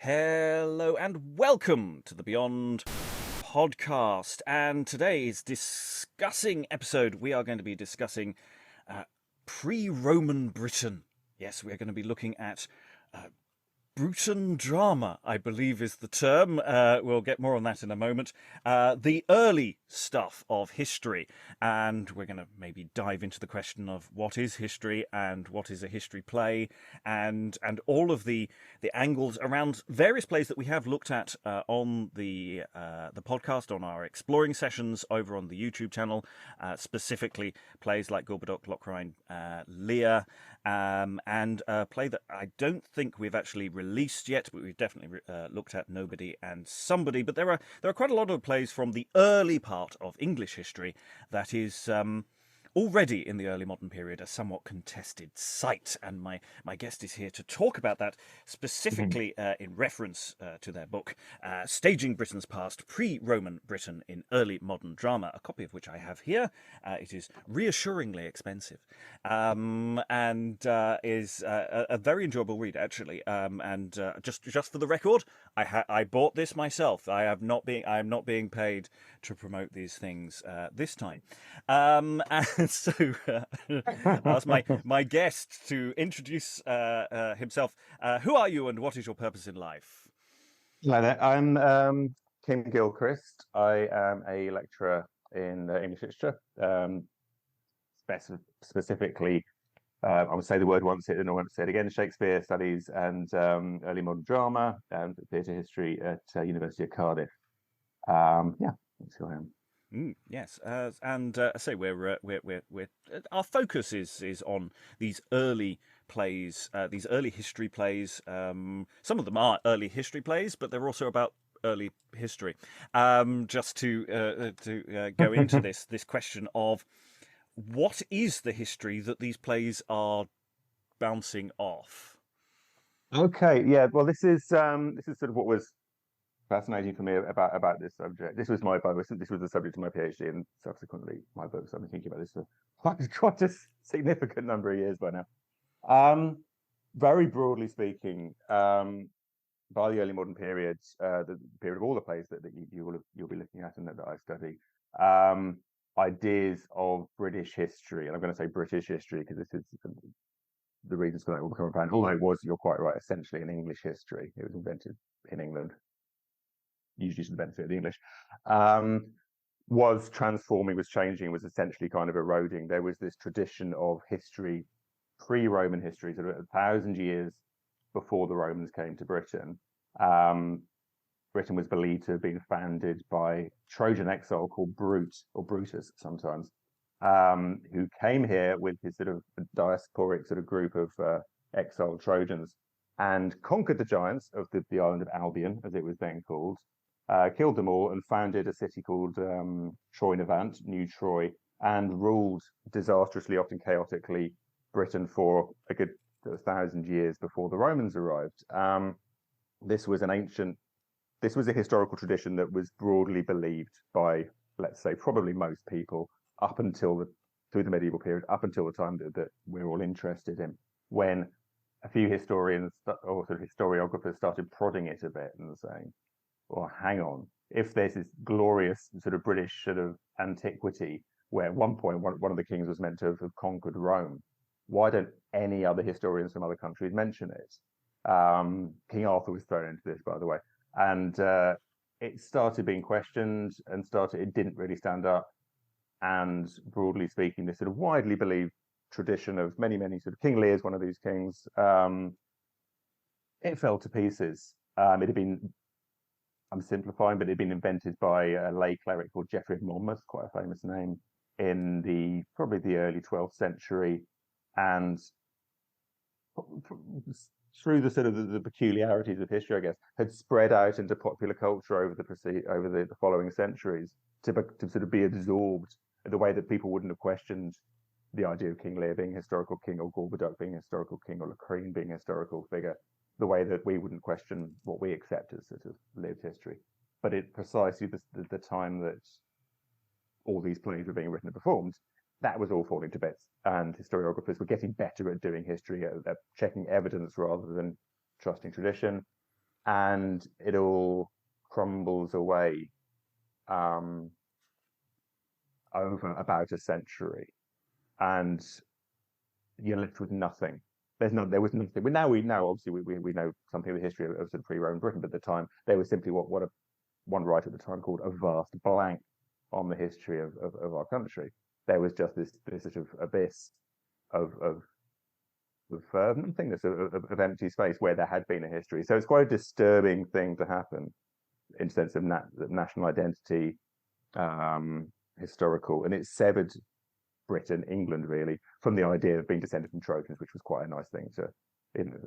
Hello and welcome to the Beyond Podcast. And today's discussing episode, we are going to be discussing pre-Roman Britain. Yes, we are going to be looking at Brutan drama, I believe is the term. We'll get more on that in a moment. The early stuff of history, and we're going to maybe dive into the question of what is history and what is a history play, and all of the angles around various plays that we have looked at on the podcast, on our exploring sessions over on the YouTube channel, specifically plays like Gorboduc, Locrine, Lear, and a play that I don't think we've actually released yet, but we've definitely looked at, Nobody and Somebody. But there are quite a lot of plays from the early part of English history that is already in the early modern period a somewhat contested site, and my guest is here to talk about that, specifically in reference to their book, Staging Britain's Past, Pre-Roman Britain in Early Modern Drama, a copy of which I have here. It is reassuringly expensive, and is a very enjoyable read, actually. And just for the record, I bought this myself. I am not being paid to promote these things this time. And so I asked my guest to introduce himself. Who are you and what is your purpose in life? Hello there. I'm Kim Gilchrist. I am a lecturer in English literature, specifically, I would say the word once, and I won't say it again, Shakespeare studies and early modern drama and theatre history at University of Cardiff. That's who I am. Yes, and I say we're our focus is on these early plays, these early history plays. Some of them are early history plays, but they're also about early history. Just to go into this question of what is the history that these plays are bouncing off. Okay, yeah. Well, this is sort of what was fascinating for me about this subject. This was the subject of my PhD and subsequently my books. I've been thinking about this for quite a significant number of years by now. Very broadly speaking, by the early modern period, the period of all the plays that you'll be looking at and that I study, ideas of British history, and I'm going to say British history because this is the reasons for that will become apparent. Although it was, you're quite right, essentially an English history. It was invented in England, usually to the benefit of the English, was transforming, was changing, was essentially kind of eroding. There was this tradition of history, pre-Roman history, sort of 1,000 years before the Romans came to Britain. Britain was believed to have been founded by Trojan exile called Brutus sometimes, who came here with his sort of diasporic sort of group of exiled Trojans and conquered the giants of the island of Albion, as it was then called, killed them all and founded a city called Troynovant, New Troy, and ruled disastrously, often chaotically, Britain for a good 1,000 years before the Romans arrived. This was a historical tradition that was broadly believed by, let's say, probably most people through the medieval period, up until the time that we're all interested in, when a few historians or sort of historiographers started prodding it a bit and saying, well, hang on, if there's this glorious sort of British sort of antiquity where at one point one of the kings was meant to have conquered Rome, why don't any other historians from other countries mention it? King Arthur was thrown into this, by the way, and it started being questioned and it didn't really stand up. And broadly speaking, this sort of widely believed tradition of many sort of King Lear's one of these kings, it fell to pieces. It had been, I'm simplifying, but it had been invented by a lay cleric called Geoffrey of Monmouth, quite a famous name, in probably the early 12th century, and through the sort of the peculiarities of history, I guess, had spread out into popular culture over the following centuries to sort of be absorbed in the way that people wouldn't have questioned the idea of King Lear being a historical king, or Gorboduc being a historical king, or Locrine being a historical figure, the way that we wouldn't question what we accept as sort of lived history. But it precisely the time that all these plays were being written and performed, that was all falling to bits, and historiographers were getting better at doing history, at checking evidence rather than trusting tradition. and it all crumbles away over about a century, and you're left with nothing. There was nothing. But now we know, obviously, we know something of the history of sort of pre-Roman Britain, but at the time there was simply what one writer at the time called a vast blank on the history of our country. There was just this sort of abyss of nothingness, of empty space where there had been a history. So it's quite a disturbing thing to happen in the sense of national identity, historical, and it severed Britain, England, really, from the idea of being descended from Trojans, which was quite a nice thing to,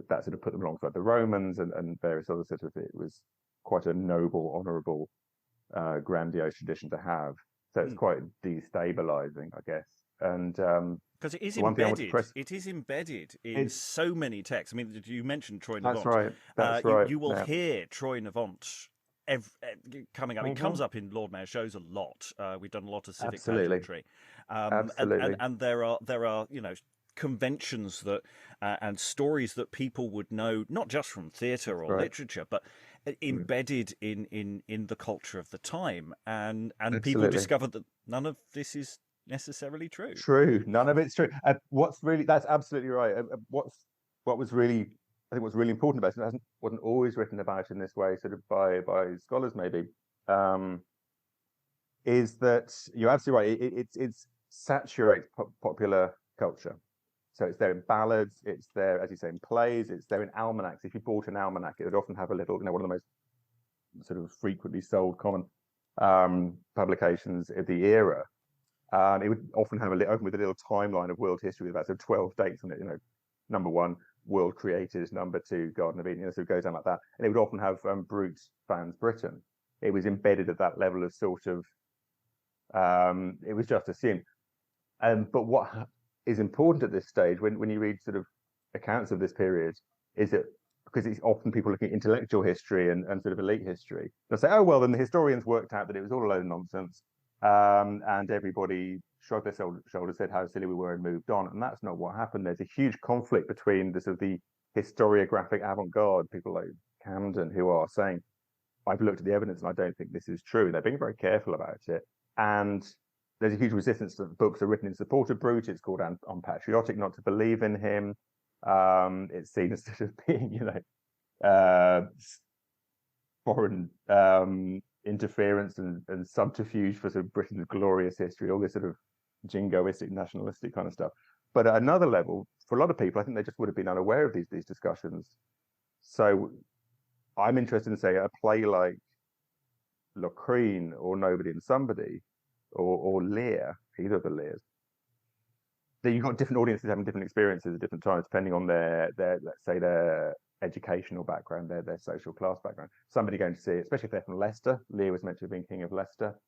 that sort of put them alongside the Romans and various other sort of, it was quite a noble, honourable, grandiose tradition to have. So it's quite destabilising, I guess. And because it is embedded. It is embedded in so many texts. I mean, you mentioned Troy Navant. That's right. That's right. You will hear Troy Navant coming up. It comes up in Lord Mayor's shows a lot. We've done a lot of civic pageantry. Absolutely. And there are conventions that and stories that people would know, not just from theatre or literature, but embedded in the culture of the time. And people discovered that none of this is necessarily true. None of it's true. That's absolutely right. What's really important about it, wasn't always written about in this way, sort of by scholars maybe, is that you're absolutely right. It saturates popular culture. So it's there in ballads, it's there, as you say, in plays, it's there in almanacs. If you bought an almanac, it would often have a little, one of the most sort of frequently sold common publications of the era. It would often have open with a little timeline of world history with about sort of 12 dates on it. Number 1, world creators. Number 2, Garden of Eden. So it goes down like that. And it would often have Brutan's Britain. It was embedded at that level of sort of. It was just assumed. But what is important at this stage, when you read sort of accounts of this period, is that because it's often people looking at intellectual history and sort of elite history, they'll say, oh well, then the historians worked out that it was all a load of nonsense. And everybody shrugged their shoulders, said how silly we were, and moved on. And that's not what happened. There's a huge conflict between the sort of the historiographic avant-garde, people like Camden, who are saying, I've looked at the evidence and I don't think this is true. They're being very careful about it. And there's a huge resistance that books are written in support of Brute. It's called unpatriotic not to believe in him. It's seen as sort of being, foreign interference and subterfuge for sort of Britain's glorious history, all this sort of jingoistic, nationalistic kind of stuff. But at another level, for a lot of people, I think they just would have been unaware of these discussions. So I'm interested in, say, a play like Locrine or Nobody and Somebody or Lear, either of the Lears, that you've got different audiences having different experiences at different times, depending on their let's say, their educational background, their social class background. Somebody going to see it, especially if they're from Leicester. Lear was meant to have been King of Leicester.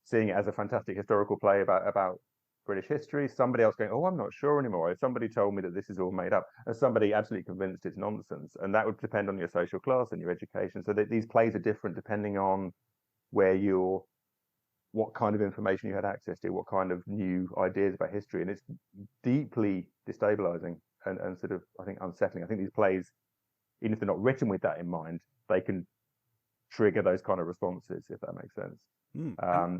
Seeing it as a fantastic historical play about British history. Somebody else going, oh, I'm not sure anymore. If somebody told me that this is all made up, and somebody absolutely convinced it's nonsense. And that would depend on your social class and your education. So that these plays are different depending on what kind of information you had access to, what kind of new ideas about history. And it's deeply destabilizing and sort of, I think, unsettling. I think these plays, even if they're not written with that in mind, they can trigger those kind of responses, if that makes sense.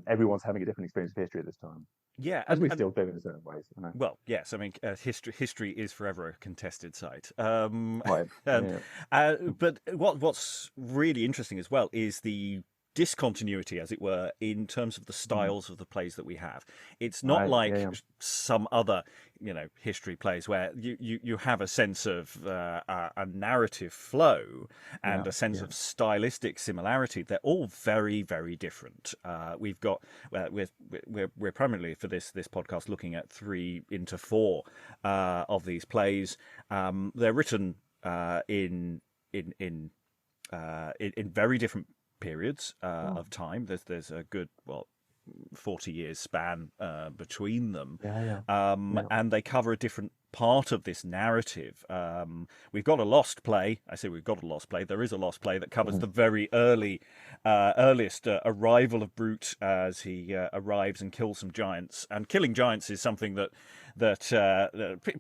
Everyone's having a different experience of history at this time. Yeah, as we still do in certain ways. Well, yes, I mean, history is forever a contested site. Right. But what's really interesting as well is the discontinuity, as it were, in terms of the styles of the plays that we have. It's not like some other, history plays where you have a sense of a narrative flow and a sense of stylistic similarity. They're all very, very different. We've got we're primarily for this podcast looking at 3 into 4 of these plays. They're written in very different periods of time. There's a good 40 years span between them, and they cover a different part of this narrative. We've got a lost play. I say we've got a lost play. There is a lost play that covers the very earliest arrival of Brute as he arrives and kills some giants. And killing giants is something that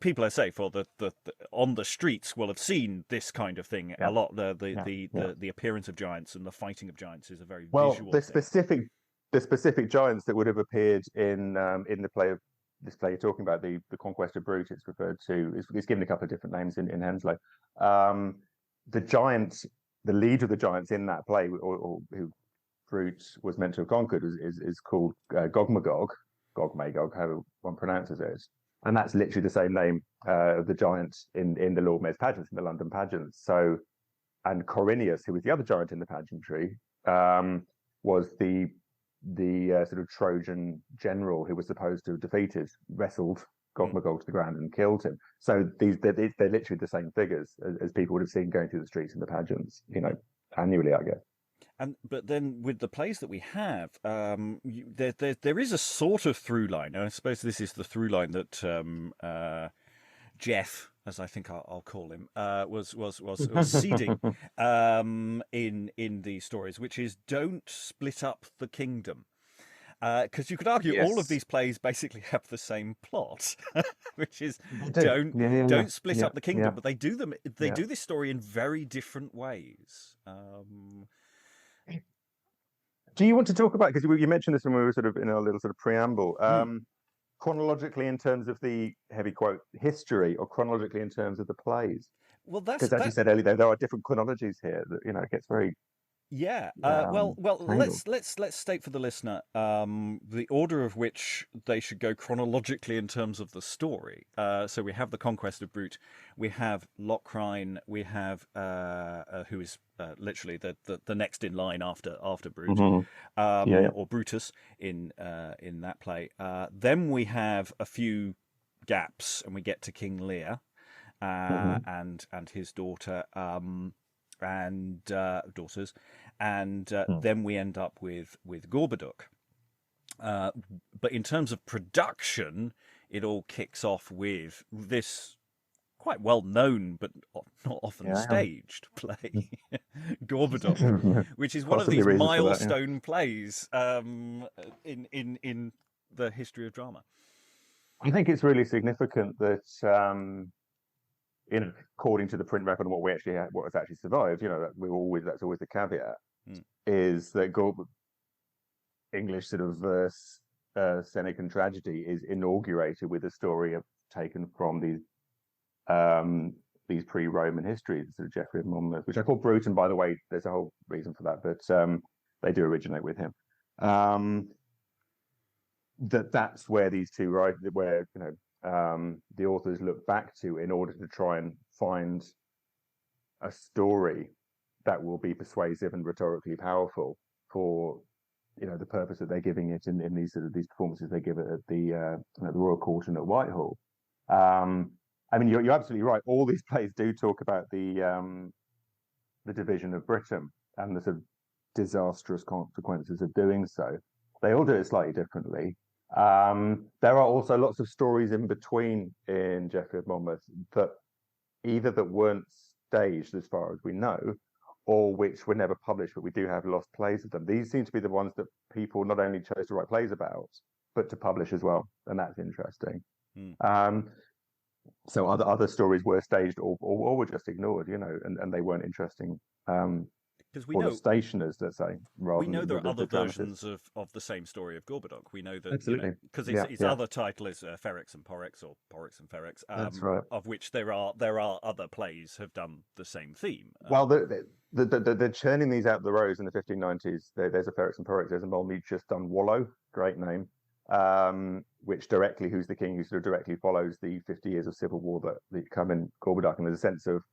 people, I say, for the on the streets will have seen this kind of thing a lot. The appearance of giants and the fighting of giants is a very visual thing. The specific giants that would have appeared in the play of this play you're talking about, the Conquest of Brute, it's referred to. It's given a couple of different names in Henslow. The giant, the leader of the giants in that play, or who Brute was meant to have conquered, is called Gog-Magog, Gog-Magog, however one pronounces it. And that's literally the same name of the giant in the Lord Mayor's pageants, in the London pageants. So, and Corineus, who was the other giant in the pageantry, was the sort of Trojan general who was supposed to have wrestled Gog-Magog to the ground and killed him. So they're literally the same figures as people would have seen going through the streets in the pageants, annually, I guess. But then with the plays that we have, there is a sort of through line. And I suppose this is the through line that Jeff, as I think I'll call him, was seeding in these stories, which is don't split up the kingdom. Because you could argue all of these plays basically have the same plot, which is don't split up the kingdom. But they do do this story in very different ways. Do you want to talk about, because you mentioned this when we were sort of in our little sort of preamble, chronologically in terms of the heavy quote history, or chronologically in terms of the plays? Well, that's because as you said earlier, there are different chronologies here that it gets very well, let's state for the listener the order of which they should go chronologically in terms of the story. So we have the Conquest of Brute, we have Locrine, we have who is literally the next in line after Brute, or Brutus in that play. Then we have a few gaps, and we get to King Lear and his daughter. And daughters, and then we end up with Gorboduc. But in terms of production, it all kicks off with this quite well-known but not often staged play, Gorboduc, which is one of these milestone plays in the history of drama. I think it's really significant that according to the print record and what has actually survived, that's always the caveat, is that English sort of verse, scenic and tragedy is inaugurated with a story taken from these pre-Roman histories, sort of Geoffrey of Monmouth, which I call Brutan, by the way. There's a whole reason for that, but they do originate with him. That's where these two the authors look back to in order to try and find a story that will be persuasive and rhetorically powerful for the purpose that they're giving it in these performances they give it at the Royal Court and at Whitehall. I mean, you're absolutely right. All these plays do talk about the division of Britain and the sort of disastrous consequences of doing so. They all do it slightly differently. There are also lots of stories in between in Geoffrey of Monmouth that weren't staged, as far as we know, or which were never published, but we do have lost plays of them. These seem to be the ones that people not only chose to write plays about, but to publish as well, and that's interesting. So other stories were staged or were just ignored, and they weren't interesting. Because we or know the stationers, let's say. We know there are other versions of the same story of Gorboduc. We know that because its other title is Ferrex and Porrex, or Porrex and Ferrex. That's right. Of which there are other plays have done the same theme. Well, they're churning these out the rows in the 1590s. There's a Ferrex and Porrex. There's a Molmy just done Wallow, great name, who's the king, who sort of directly follows the 50 years of civil war that come in Gorboduc. And there's a sense of,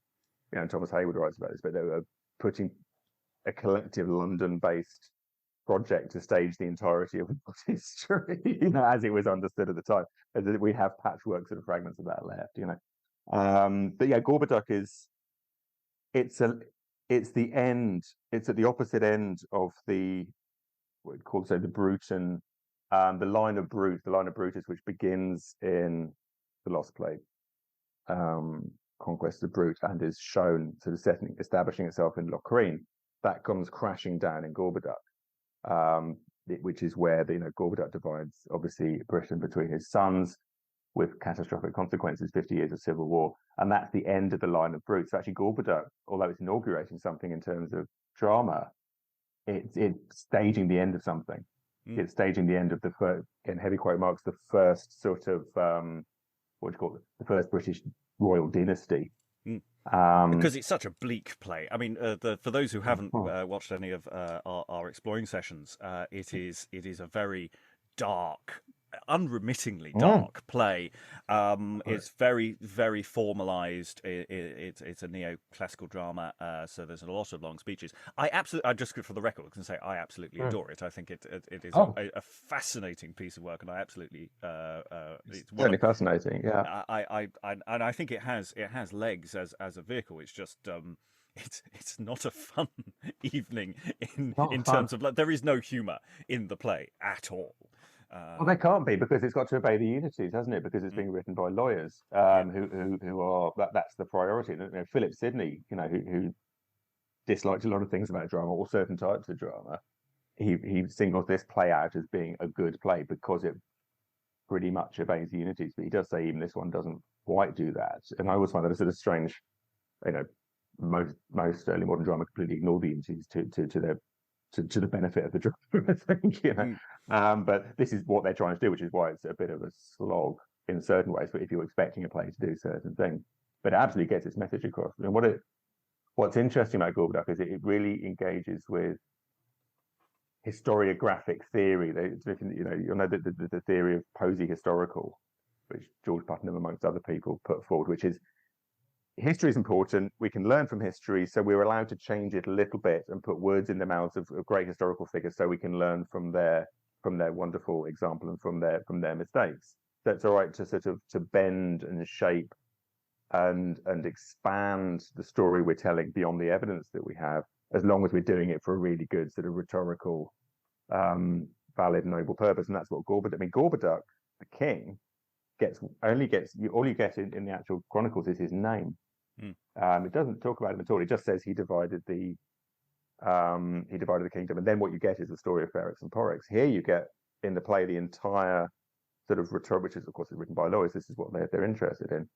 Thomas Hayward writes about this, but they were putting a collective London-based project to stage the entirety of history, as it was understood at the time. We have patchwork sort of fragments of that left, But yeah, Gorboduc it's the end. It's at the opposite end of what we'd call the Brutan, the line of Brutus, which begins in the Lost Play, conquest of Brut and is shown sort of establishing itself in Locrine, that comes crashing down in Gorboduc, which is where Gorboduc divides obviously Britain between his sons, with catastrophic consequences, 50 years of civil war, and that's the end of the line of Brut. So actually, Gorboduc, although it's inaugurating something in terms of drama, it's staging the end of something. It's staging the end of the first, in heavy quote marks, the first sort of what do you call it? The first British royal dynasty. Because it's such a bleak play. I mean, for those who haven't watched any of our exploring sessions, it is a very dark, unremittingly dark play. It's very, very formalized. It's a neoclassical drama, so there's a lot of long speeches. I just for the record can say I absolutely adore it. I think it is a fascinating piece of work, and I absolutely it's really fascinating. Yeah, and I think it has legs as a vehicle. It's just it's not a fun evening in terms of, like, there is no humour in the play at all. Well, there can't be, because it's got to obey the unities, hasn't it? Because it's being written by lawyers who are that's the priority. Philip Sidney, who disliked a lot of things about drama, or certain types of drama, he singles this play out as being a good play because it pretty much obeys the unities. But he does say even this one doesn't quite do that. And I always find that a sort of strange. Most early modern drama completely ignore the unities to the benefit of the drama, I think, but this is what they're trying to do, which is why it's a bit of a slog in certain ways. But if you're expecting a play to do certain things, but it absolutely gets its message across. And what's interesting about Gorboduc is it really engages with historiographic theory. You'll know the theory of Posey historical, which George Putnam, amongst other people, put forward, which is history is important. We can learn from history, so we're allowed to change it a little bit and put words in the mouths of great historical figures, so we can learn from their wonderful example and from their mistakes. So it's all right to sort of to bend and shape and expand the story we're telling beyond the evidence that we have, as long as we're doing it for a really good sort of rhetorical, valid, noble purpose. And that's what Gorboduc. I mean, Gorboduc, the king, all you get in the actual chronicles is his name. It doesn't talk about him at all. It just says he divided the kingdom, and then what you get is the story of Ferrex and Porrex. Here you get in the play the entire sort of rhetoric, which is of course written by lawyers. This is what they're interested in,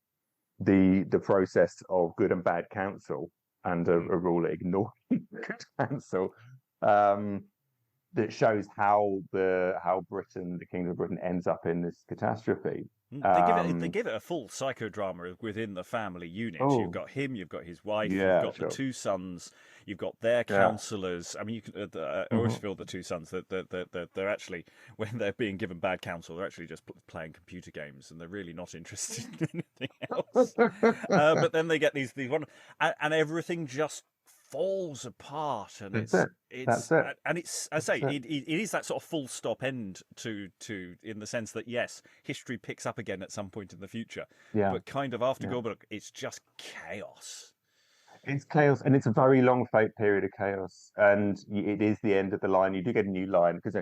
the process of good and bad counsel, and a rule ignoring good counsel, that shows how Britain, the Kingdom of Britain, ends up in this catastrophe. They give it a full psychodrama within the family unit. You've got him, you've got his wife, you've got the two sons, you've got their counsellors. I mean, I always feel the two sons that they're actually, when they're being given bad counsel, they're actually just playing computer games, and they're really not interested in anything else. But then they get these one, and everything just falls apart, and it's I say it is that sort of full stop end to in the sense that yes, history picks up again at some point in the future, but kind of after Gorboduc, it's just chaos. It's chaos, and it's a very long period of chaos, and it is the end of the line. You do get a new line, because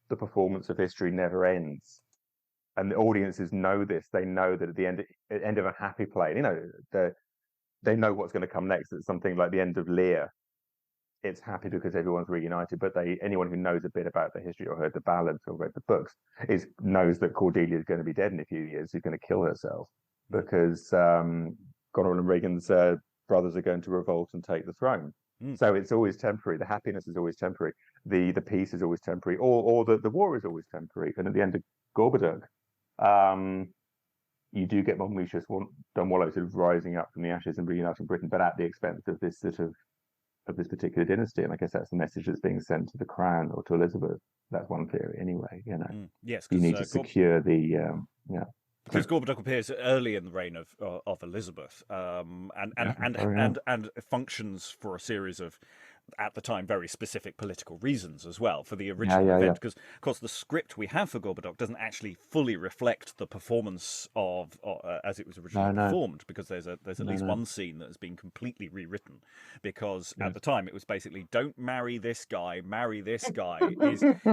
the performance of history never ends, and the audiences know this. They know that at the end of a happy play, they know what's going to come next. It's something like the end of Lear. It's happy because everyone's reunited, but anyone who knows a bit about the history or heard the ballads or read the books knows that Cordelia is going to be dead in a few years. She's going to kill herself because Goneril and Regan's brothers are going to revolt and take the throne. So it's always temporary. The happiness is always temporary. The peace is always temporary, or the war is always temporary. And at the end of Gorboduc, you do get Monmouth's Dunwallow sort of rising up from the ashes and reuniting Britain, but at the expense of this this particular dynasty. And I guess that's the message that's being sent to the crown or to Elizabeth. That's one theory, anyway. Yes, you need to secure the because Gorboduc appears early in the reign of Elizabeth, and functions for a series of at the time, very specific political reasons as well for the original event. Because, of course, the script we have for Gorboduc doesn't actually fully reflect the performance of as it was originally performed, because there's at least one scene that has been completely rewritten, because at the time it was basically, don't marry this guy, marry this guy,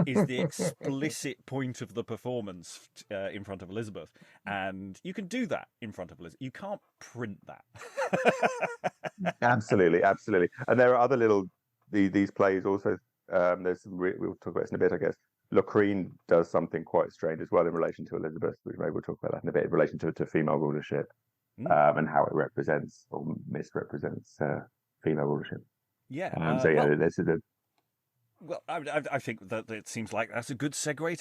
is the explicit point of the performance in front of Elizabeth. And you can do that in front of Elizabeth. You can't print that. Absolutely. And there are other little these plays also. There's some we'll talk about this in a bit, I guess. Locrine does something quite strange as well in relation to Elizabeth, which maybe we'll talk about that in a bit, in relation to female rulership, and how it represents or misrepresents female rulership. There's a. Well, I think that it seems like that's a good segue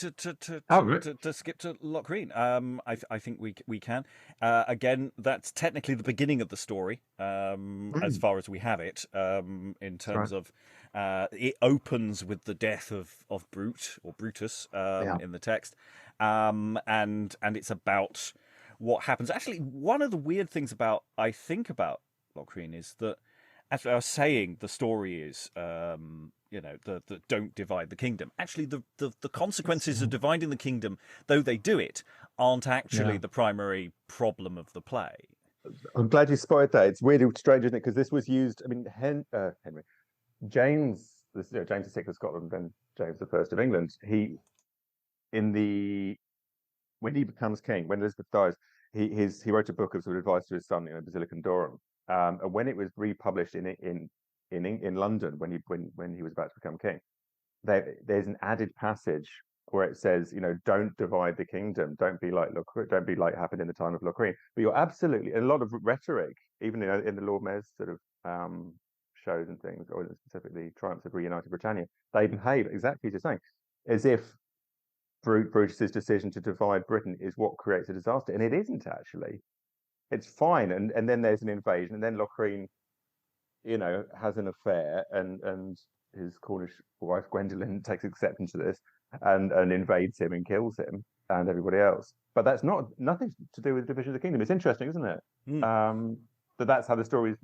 to skip to Locrine. I think we can. Again, that's technically the beginning of the story, as far as we have it, in terms of it opens with the death of Brutus in the text, and it's about what happens. Actually, one of the weird things about Locrine is that, as I was saying, the story is. The don't divide the kingdom. Actually, the consequences of dividing the kingdom, though they do it, aren't actually the primary problem of the play. I'm glad you spotted that. It's really strange, isn't it? Because this was used. I mean, Henry, James VI of Scotland, then James I of England. When he becomes king, when Elizabeth dies, he wrote a book of sort of advice to his son, Basilican Dorum. And when it was republished in London, when he was about to become king, there's an added passage where it says, don't divide the kingdom, don't be like happened in the time of Locrine. But you're absolutely, a lot of rhetoric, even in the Lord Mayor's sort of shows and things, or specifically Triumphs of Reunited Britannia, they behave exactly as you're saying, as if Brutus's decision to divide Britain is what creates a disaster, and it isn't actually. It's fine, and then there's an invasion, and then Locrine has an affair, and his Cornish wife Gwendolen takes exception to this and invades him and kills him and everybody else. But that's nothing to do with the division of the kingdom. It's interesting, isn't it? That's how the story is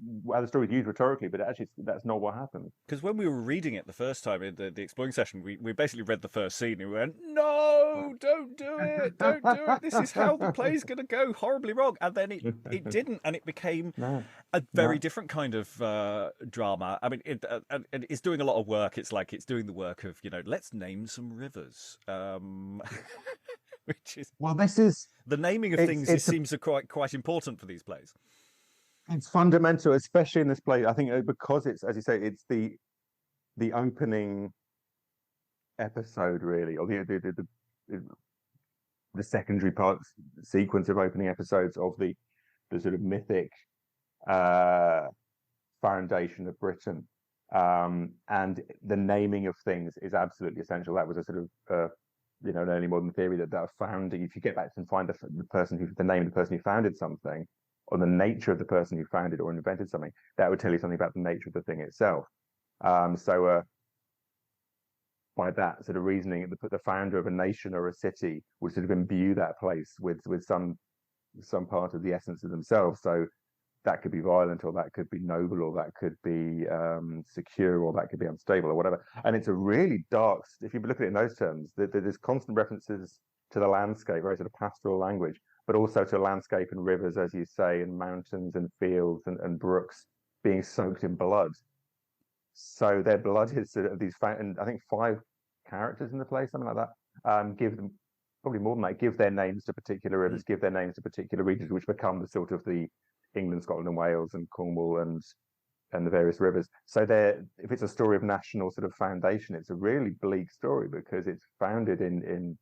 used rhetorically, but actually that's not what happened. Because when we were reading it the first time in the exploring session, we basically read the first scene and we went, no, don't do it, don't do it. This is how the play's going to go horribly wrong. And then it didn't, and it became a very different kind of drama. I mean, it's doing a lot of work. It's like it's doing the work of, let's name some rivers. Which is the naming of things seems quite important for these plays. It's fundamental, especially in this play. I think because it's, as you say, it's the opening episode, really, or the secondary parts sequence of opening episodes of the sort of mythic foundation of Britain, and the naming of things is absolutely essential. That was a sort of an early modern theory that founding. If you get back and find the name of the person who founded something, or the nature of the person who founded or invented something, that would tell you something about the nature of the thing itself. So by that sort of reasoning, the founder of a nation or a city would sort of imbue that place with some part of the essence of themselves. So that could be violent, or that could be noble, or that could be secure, or that could be unstable, or whatever. And it's a really dark, if you look at it in those terms, there's constant references to the landscape, very sort of pastoral language, but also to landscape and rivers, as you say, and mountains and fields and brooks being soaked in blood. So their blood is sort of these, and I think 5 characters in the play, something like that, give them, probably more than that, give their names to particular rivers, give their names to particular regions, which become the sort of the England, Scotland and Wales and Cornwall and the various rivers. So if it's a story of national sort of foundation, it's a really bleak story because it's founded in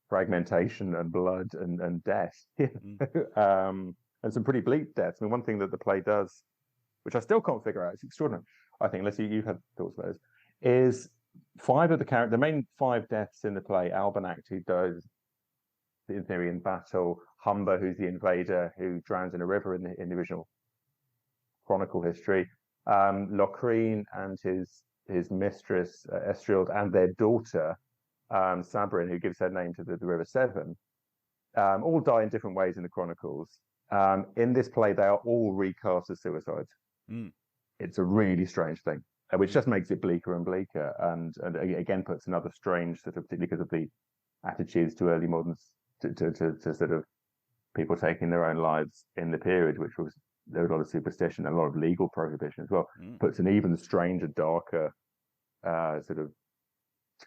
fragmentation and blood and death, and some pretty bleak deaths. I mean, one thing that the play does, which I still can't figure out, it's extraordinary, I think, unless you've had thoughts about this, is 5 of the main 5 deaths in the play: Albonac, who dies in theory in battle; Humber, who's the invader who drowns in a river in the original chronicle history; Locrine and his mistress Estrild, and their daughter Sabrin, who gives her name to the River Severn, all die in different ways in the chronicles. In this play, they are all recast as suicides. It's a really strange thing. which just makes it bleaker and bleaker, and again puts another strange sort of, particularly because of the attitudes to early moderns, to sort of people taking their own lives in the period, which was, there was a lot of superstition and a lot of legal prohibition as well, puts an even stranger, darker sort of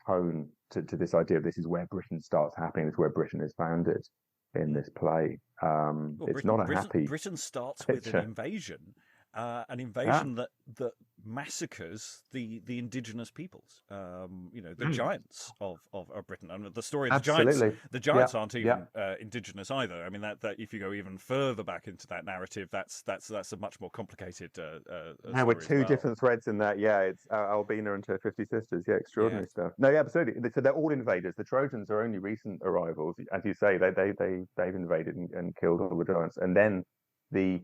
tone to this idea of this is where Britain starts happening, this is where Britain is founded in this play. Well, it's not a happy Britain starts picture. with an invasion that massacres the indigenous peoples, the giants of Britain. And the story of the giants aren't even indigenous either. I mean, that if you go even further back into that narrative, that's a much more complicated now with two different threads in that. It's Albina and her 50 sisters. Extraordinary stuff. No, absolutely. So they're all invaders. The Trojans are only recent arrivals, as you say. They've invaded and killed all the giants, and then the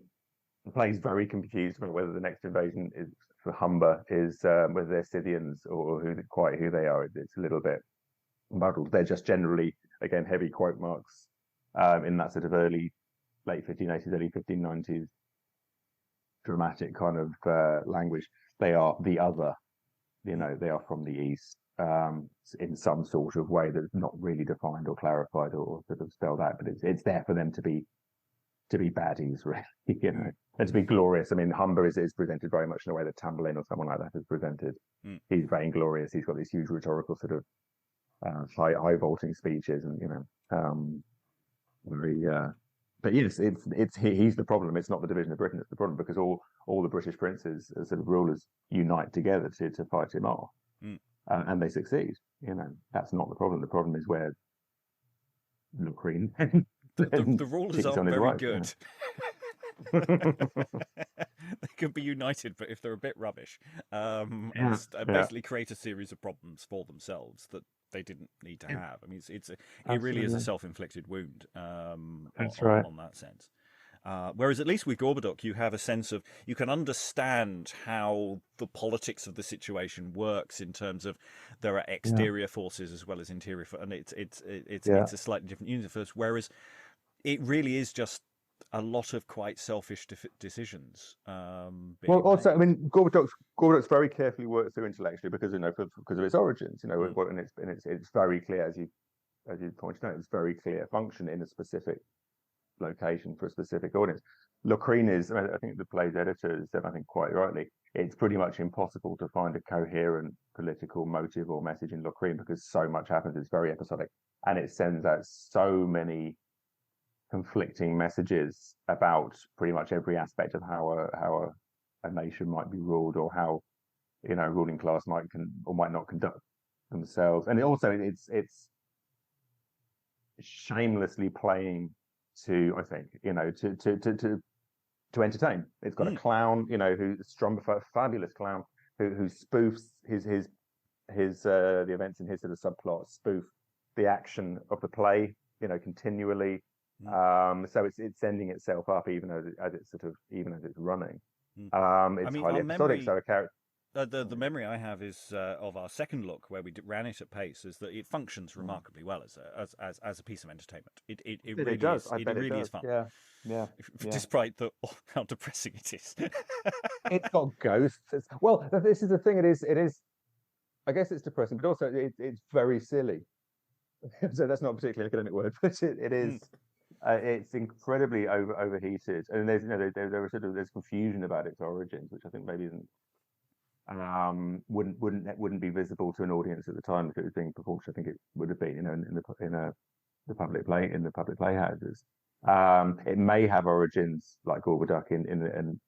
play's very confused about whether the next invasion is for Humber, is whether they're Scythians or who they are. It's a little bit muddled. They're just generally, again, heavy quote marks in that sort of late 1580s, early 1590s dramatic kind of language. They are the other, they are from the east in some sort of way that's not really defined or clarified or sort of spelled out, but it's there for them to be baddies, really, and to be glorious. I mean, Humber is presented very much in a way that Tamburlaine or someone like that is presented. He's vainglorious. He's got these huge rhetorical sort of high vaulting speeches, and very. But yes, he's the problem. It's not the division of Britain. It's the problem because all the British princes, as sort of rulers, unite together to fight him off, and they succeed. That's not the problem. The problem is where Locrine. The rulers aren't very good. They can be united, but if they're a bit rubbish, and basically create a series of problems for themselves that they didn't need to have. I mean, it really is a self-inflicted wound. That's right. On that sense. Whereas at least with Gorboduc, you have a sense of, you can understand how the politics of the situation works in terms of there are exterior forces as well as interior, and it's a slightly different universe. Whereas it really is just a lot of quite selfish decisions. Also, I mean, Gorboduc's very carefully worked through intellectually because because of its origins. And it's very clear, as you pointed out, it's very clear function in a specific location for a specific audience. Locrine is, I think the play's editor said, I think quite rightly, it's pretty much impossible to find a coherent political motive or message in Locrine because so much happens. It's very episodic, and it sends out so many conflicting messages about pretty much every aspect of how a nation might be ruled, or how ruling class might not conduct themselves. And it's shamelessly playing to, I think, to entertain. It's got a clown, who's a fabulous clown who spoofs his the events in his sort of subplot, spoof the action of the play, continually. So it's sending itself up even as it's running. It's highly episodic. So a character. The memory I have is of our second look, where we ran it at pace, is that it functions remarkably well as a piece of entertainment. It really does. It really is fun. Yeah. Despite how depressing it is. It's got ghosts. This is the thing. It is. I guess it's depressing, but also it's very silly. So that's not a particularly academic word, but it is. It's incredibly overheated, and there's confusion about its origins, which I think maybe isn't. Wouldn't be visible to an audience at the time if it was being performed. I think it would have been, in the public playhouses. It may have origins like Gorboduc in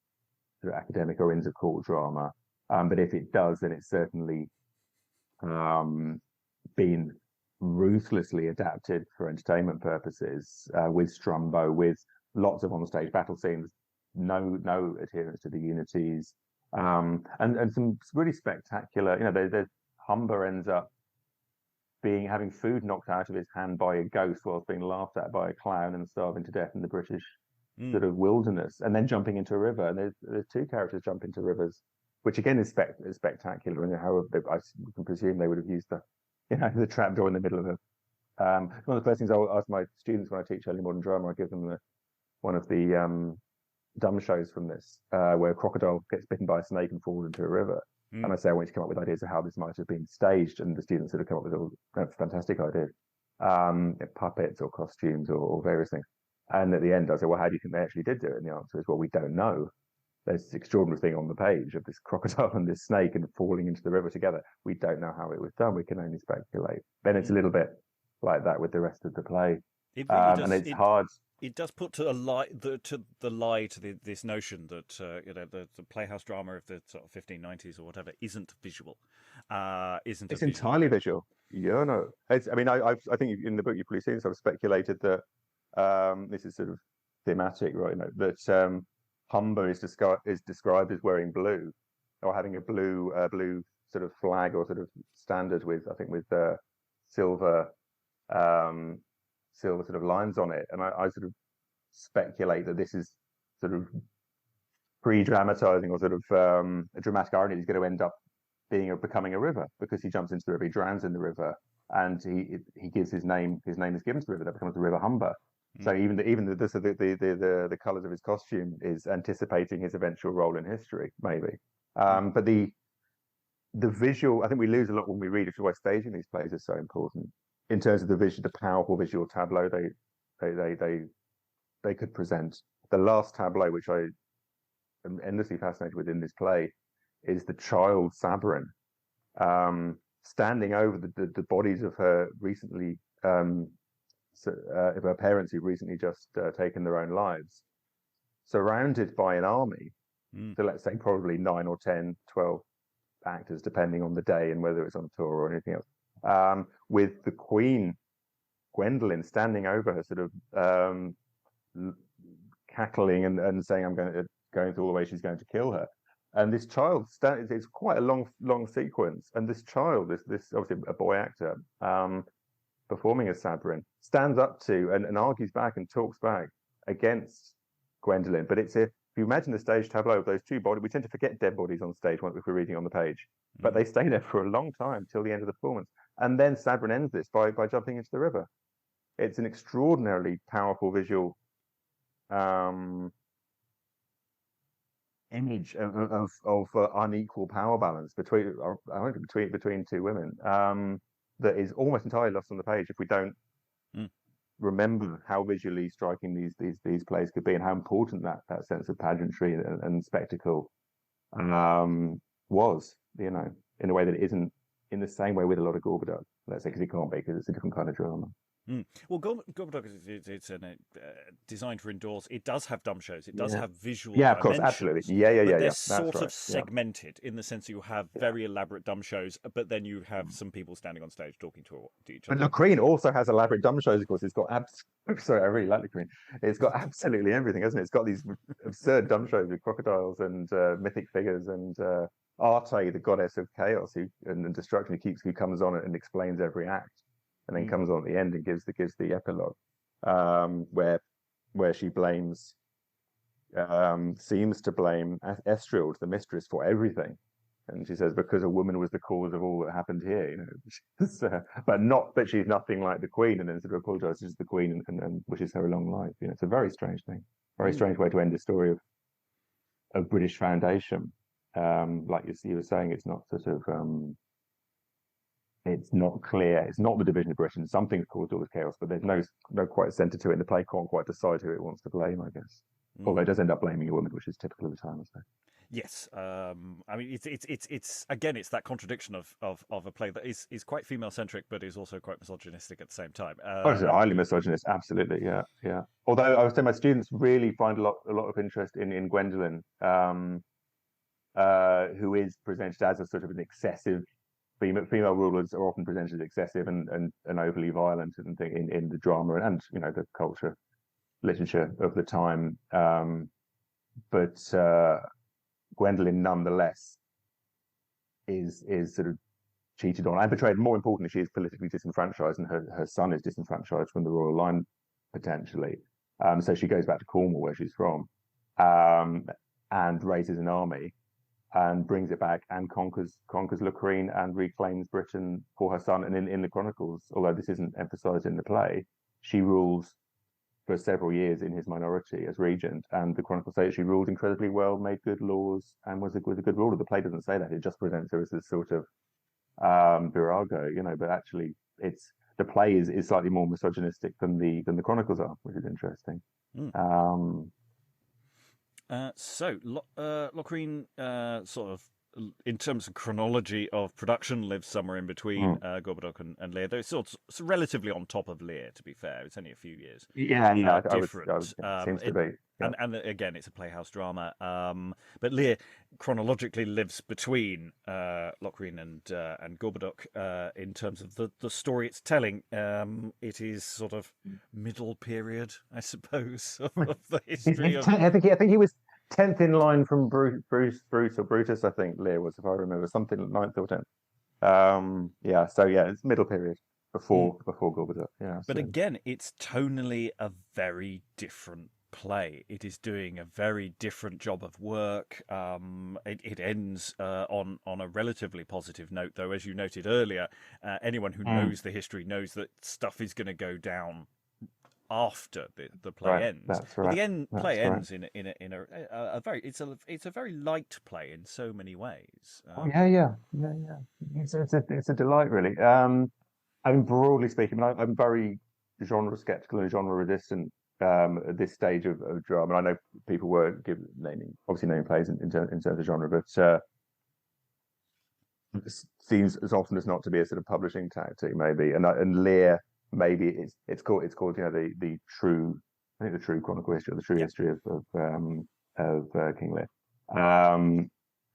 sort of academic or inter-court drama, but if it does, then it's certainly been ruthlessly adapted for entertainment purposes, with Strumbo, with lots of on-stage battle scenes, no adherence to the unities. And some really spectacular, there's Humber ends up having food knocked out of his hand by a ghost whilst being laughed at by a clown and starving to death in the British sort of wilderness, and then jumping into a river. And there's two characters jump into rivers, which again is spectacular. And how I can presume they would have used the trapdoor in the middle of it. One of the first things I'll ask my students when I teach early modern drama, I give them one of the dumb shows from this, where a crocodile gets bitten by a snake and falls into a river. And I say I want you to come up with ideas of how this might have been staged, and the students sort of come up with all fantastic ideas, puppets or costumes or various things. And at the end, I say, well, how do you think they actually did do it? And the answer is, well, we don't know. There's this extraordinary thing on the page of this crocodile and this snake and falling into the river together. We don't know how it was done. We can only speculate. Then it's a little bit like that with the rest of the play. It really does, and it's hard. It does put to this notion that the playhouse drama of the sort of 1590s or whatever isn't visual. It's entirely visual. Yeah, no. I think in the book you've probably seen. So I've speculated that this is sort of thematic, right? That Humber is described as wearing blue, or having a blue sort of flag or sort of standard with silver sort of lines on it, and I sort of speculate that this is sort of pre-dramatizing or sort of a dramatic irony. He's going to end up becoming a river because he jumps into the river, he drowns in the river, and he gives his name is given to the river that becomes the River Humber. So even the colours of his costume is anticipating his eventual role in history, maybe. But the visual, I think we lose a lot when we read, which is why staging these plays is so important in terms of the powerful visual tableau they could present. The last tableau, which I am endlessly fascinated with in this play, is the child Sabrin standing over the bodies of her recently. Of her parents who've recently just taken their own lives, surrounded by an army. So let's say probably 9 or 10, 12 actors, depending on the day and whether it's on tour or anything else, with the Queen, Gwendolen, standing over her, sort of cackling and saying, I'm going through all the way she's going to kill her. And this child, it's quite a long sequence. And this child, this obviously a boy actor, performing as Sabrin, stands up to and argues back and talks back against Gwendolen. But if you imagine the stage tableau of those two bodies, we tend to forget dead bodies on stage if we're reading on the page, but they stay there for a long time till the end of the performance. And then Sabrin ends this by jumping into the river. It's an extraordinarily powerful visual image of unequal power balance between two women. That is almost entirely lost on the page if we don't remember how visually striking these plays could be, and how important that sense of pageantry and spectacle was, in a way that it isn't in the same way with a lot of Gorboduc, let's say, because it can't be, because it's a different kind of drama. Well, Gorboduc it's designed for indoors. It does have dumb shows. It does have visual. Yeah, of course, absolutely. Yeah. But they're That's sort right. of segmented in the sense that you have very elaborate dumb shows, but then you have some people standing on stage talking to each other. But the Queen also has elaborate dumb shows. Of course, it's got sorry, I really like the Queen. It's got absolutely everything, hasn't it? It's got these absurd dumb shows with crocodiles and mythic figures and Arte, the goddess of chaos and destruction, who comes on and explains every act. And then comes on at the end and gives the epilogue, where she seems to blame Estrild, the mistress, for everything, and she says because a woman was the cause of all that happened here, but she's nothing like the Queen, and then sort of apologizes to the Queen and wishes her a long life. It's a very strange thing, very strange way to end the story of British foundation. Like you were saying, it's not sort of. It's not clear. It's not the division of Britain. Something's caused all this chaos, but there's no quite centre to it. And the play can't quite decide who it wants to blame, I guess. Although it does end up blaming a woman, which is typical of the time, I suppose. Yes, I mean it's again it's that contradiction of a play that is quite female centric, but is also quite misogynistic at the same time. It's highly misogynist, absolutely, yeah. Although I would say my students really find a lot of interest in Gwendolen, who is presented as a sort of an excessive. Female rulers are often presented as excessive and overly violent and in the drama and the culture, literature of the time. But Gwendolen, nonetheless, is sort of cheated on and betrayed. More importantly, she is politically disenfranchised, and her son is disenfranchised from the royal line potentially. So she goes back to Cornwall, where she's from, and raises an army. And brings it back and conquers Locrine and reclaims Britain for her son. And in the Chronicles, although this isn't emphasised in the play, she rules for several years in his minority as regent, and the Chronicles say she ruled incredibly well, made good laws, and was a good ruler. The play doesn't say that; it just presents her as this sort of virago, but actually, the play is slightly more misogynistic than the Chronicles are, which is interesting. Mm. So Locrine sort of, in terms of chronology of production, lives somewhere in between Gorboduc and Lear. They're sort of relatively on top of Lear, to be fair. It's only a few years. Different. Seems to be. Yeah. And again, it's a playhouse drama. But Lear chronologically lives between Locrine and Gorboduc in terms of the story it's telling. It is sort of middle period, I suppose, of the history of. I think he was 10th in line from Brutus, I think Lear was, if I remember, something like 9th or 10th. So it's middle period before Gorboduc. Yeah. But again, it's tonally a very different play. It is doing a very different job of work. It ends on a relatively positive note, though, as you noted earlier. Anyone who knows the history knows that stuff is going to go down after the play ends. That's right. Well, the play ends in a very it's a very light play in so many ways. It's a delight, really. I mean, broadly speaking, I'm very genre skeptical and genre resistant at this stage of drama. And I know people were naming plays in terms of genre, but it seems as often as not to be a sort of publishing tactic, maybe. And Lear, maybe it's called the true chronicle history, or the true history of King Lear,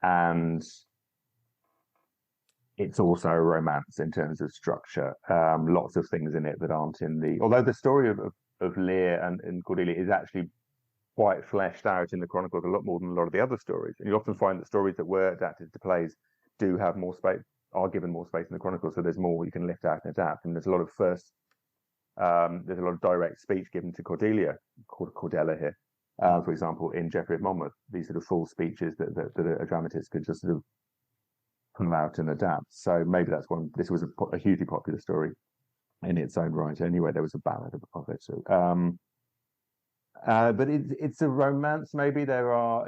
and it's also a romance in terms of structure. Lots of things in it that aren't in although the story of Lear and Cordelia is actually quite fleshed out in the Chronicles, a lot more than a lot of the other stories. And you often find that stories that were adapted to plays do have more space, are given more space in the Chronicles, so there's more you can lift out and adapt. And there's a lot of direct speech given to Cordelia here, for example, in Geoffrey of Monmouth. These sort of full speeches that a dramatist could just sort of come out and adapt. So maybe that's one. This was a hugely popular story in its own right. Anyway, there was a ballad of it. So, but it's a romance. Maybe there are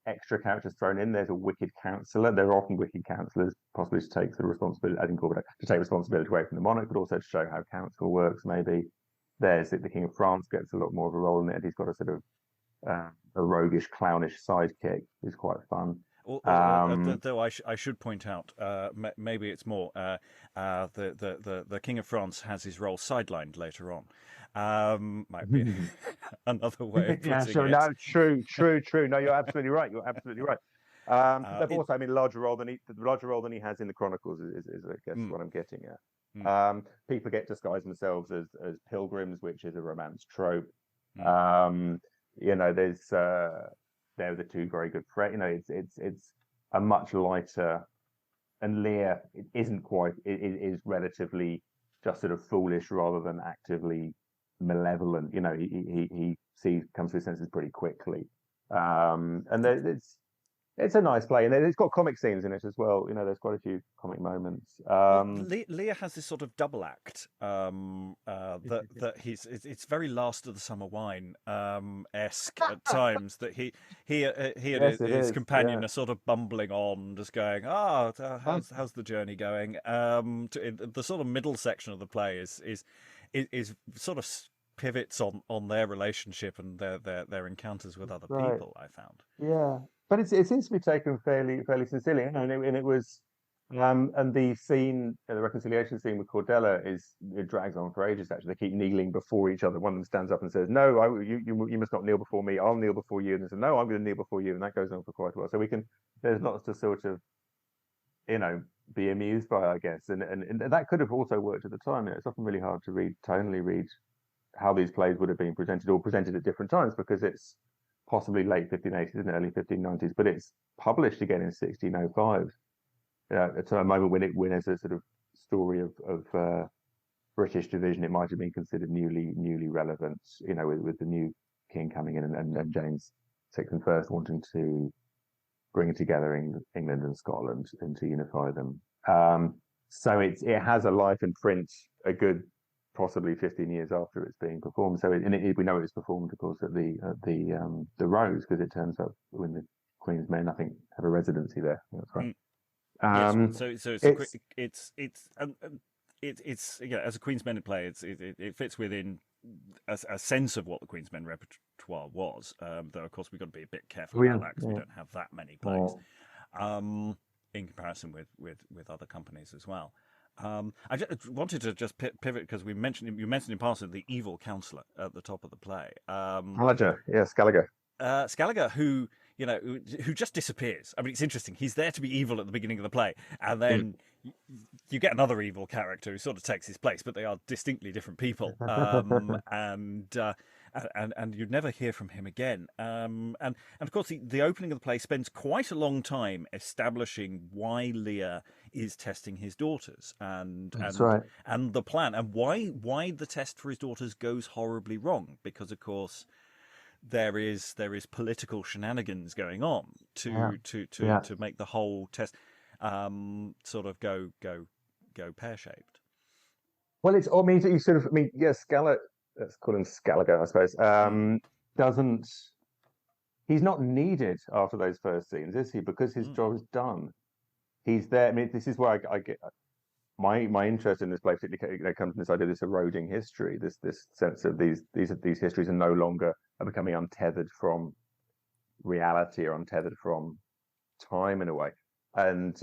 extra characters thrown in. There's a wicked counsellor. There are often wicked counsellors, possibly to take the responsibility, I think, to take responsibility away from the monarch, but also to show how counsel works. Maybe there's the King of France gets a lot more of a role in it. He's got a sort of a roguish, clownish sidekick who's quite fun. Though I should point out, maybe it's more the King of France has his role sidelined later on. Might be another way of putting it. No, true. No, you're absolutely right. But also, I mean, larger role than he has in the Chronicles is I guess what I'm getting at. People get disguised themselves as pilgrims, which is a romance trope. There's they're the two very good friends. It's a much lighter, and Lear is relatively just sort of foolish rather than actively malevolent. He comes to his senses pretty quickly, and it's a nice play, and it's got comic scenes in it as well. There's quite a few comic moments. Lear has this sort of double act that it's very Last of the Summer Wine esque at times, that he and his companion are sort of bumbling on, just going, how's the journey going? The sort of middle section of the play is sort of pivots on their relationship and their encounters with other people. I found. Yeah. But it seems to be taken fairly sincerely, and it was, and the scene, the reconciliation scene with Cordelia it drags on for ages. Actually, they keep kneeling before each other. One of them stands up and says, "No, you must not kneel before me. I'll kneel before you." And they say, "No, I'm going to kneel before you." And that goes on for quite a while. So there's lots to sort of, be amused by, I guess, and that could have also worked at the time. It's often really hard to tonally read how these plays would have been presented at different times, because it's possibly late 1580s and early 1590s, but it's published again in 1605. At a moment when as a sort of story of British division, it might have been considered newly relevant. With the new king coming in and James VI and First wanting to bring together England and Scotland and to unify them. So it has a life in print, a good possibly 15 years after it's being performed. So we know it was performed, of course, at the Rose, because it turns up when the Queen's Men, I think, have a residency there. That's right. Yes, so it's yeah, as a Queen's Men play, it fits within a sense of what the Queen's Men repertoire was. Though of course we've got to be a bit careful about that, because we don't have that many plays in comparison with other companies as well. I just wanted to just pivot, because you mentioned in passing the evil counselor at the top of the play. Scaliger. Scaliger, who just disappears. I mean, it's interesting. He's there to be evil at the beginning of the play, and then you get another evil character who sort of takes his place, but they are distinctly different people. And you'd never hear from him again. And of course, the opening of the play spends quite a long time establishing why Lear is testing his daughters, and the plan, and why the test for his daughters goes horribly wrong, because of course there is political shenanigans going on to make the whole test sort of go pear-shaped. Well, it's, I mean, you sort of, I mean, Scala, let's call him Scaliger, I suppose, he's not needed after those first scenes, is he? Because his job is done. He's there. I mean, this is where I get my interest in this play, particularly comes from this idea of this eroding history, this sense of these histories are becoming untethered from reality, or untethered from time in a way. And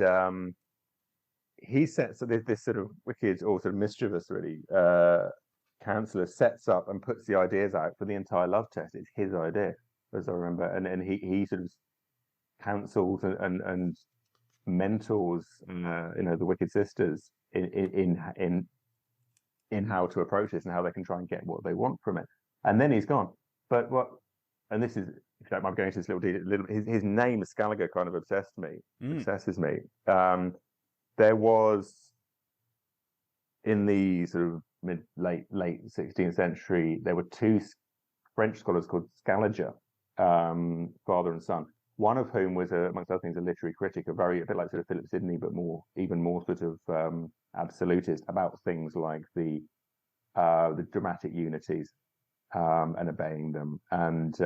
he sets, so this sort of wicked, or sort of mischievous, really, counselor sets up and puts the ideas out for the entire love test. It's his idea, as I remember, and he sort of counsels and mentors, the wicked sisters in how to approach this and how they can try and get what they want from it. And then he's gone. But and this is, if you don't mind going into this little detail, his name, Scaliger, kind of obsesses me. There was, in the sort of late 16th century, there were two French scholars called Scaliger, father and son. One of whom was, amongst other things, a literary critic, a bit like sort of Philip Sidney, but even more sort of absolutist about things like the dramatic unities and obeying them, and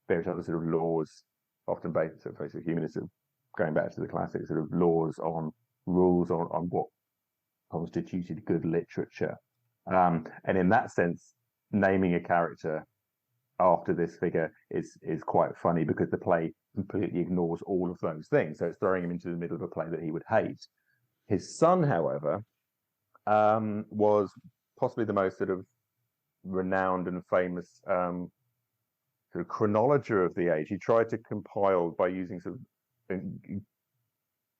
various other sort of laws, often based sort of humanist, going back to the classic sort of rules on what constituted good literature. And in that sense, naming a character after this figure is quite funny, because the play completely ignores all of those things. So it's throwing him into the middle of a play that he would hate. His son, however, was possibly the most sort of renowned and famous sort of chronologer of the age. He tried to compile, by using sort of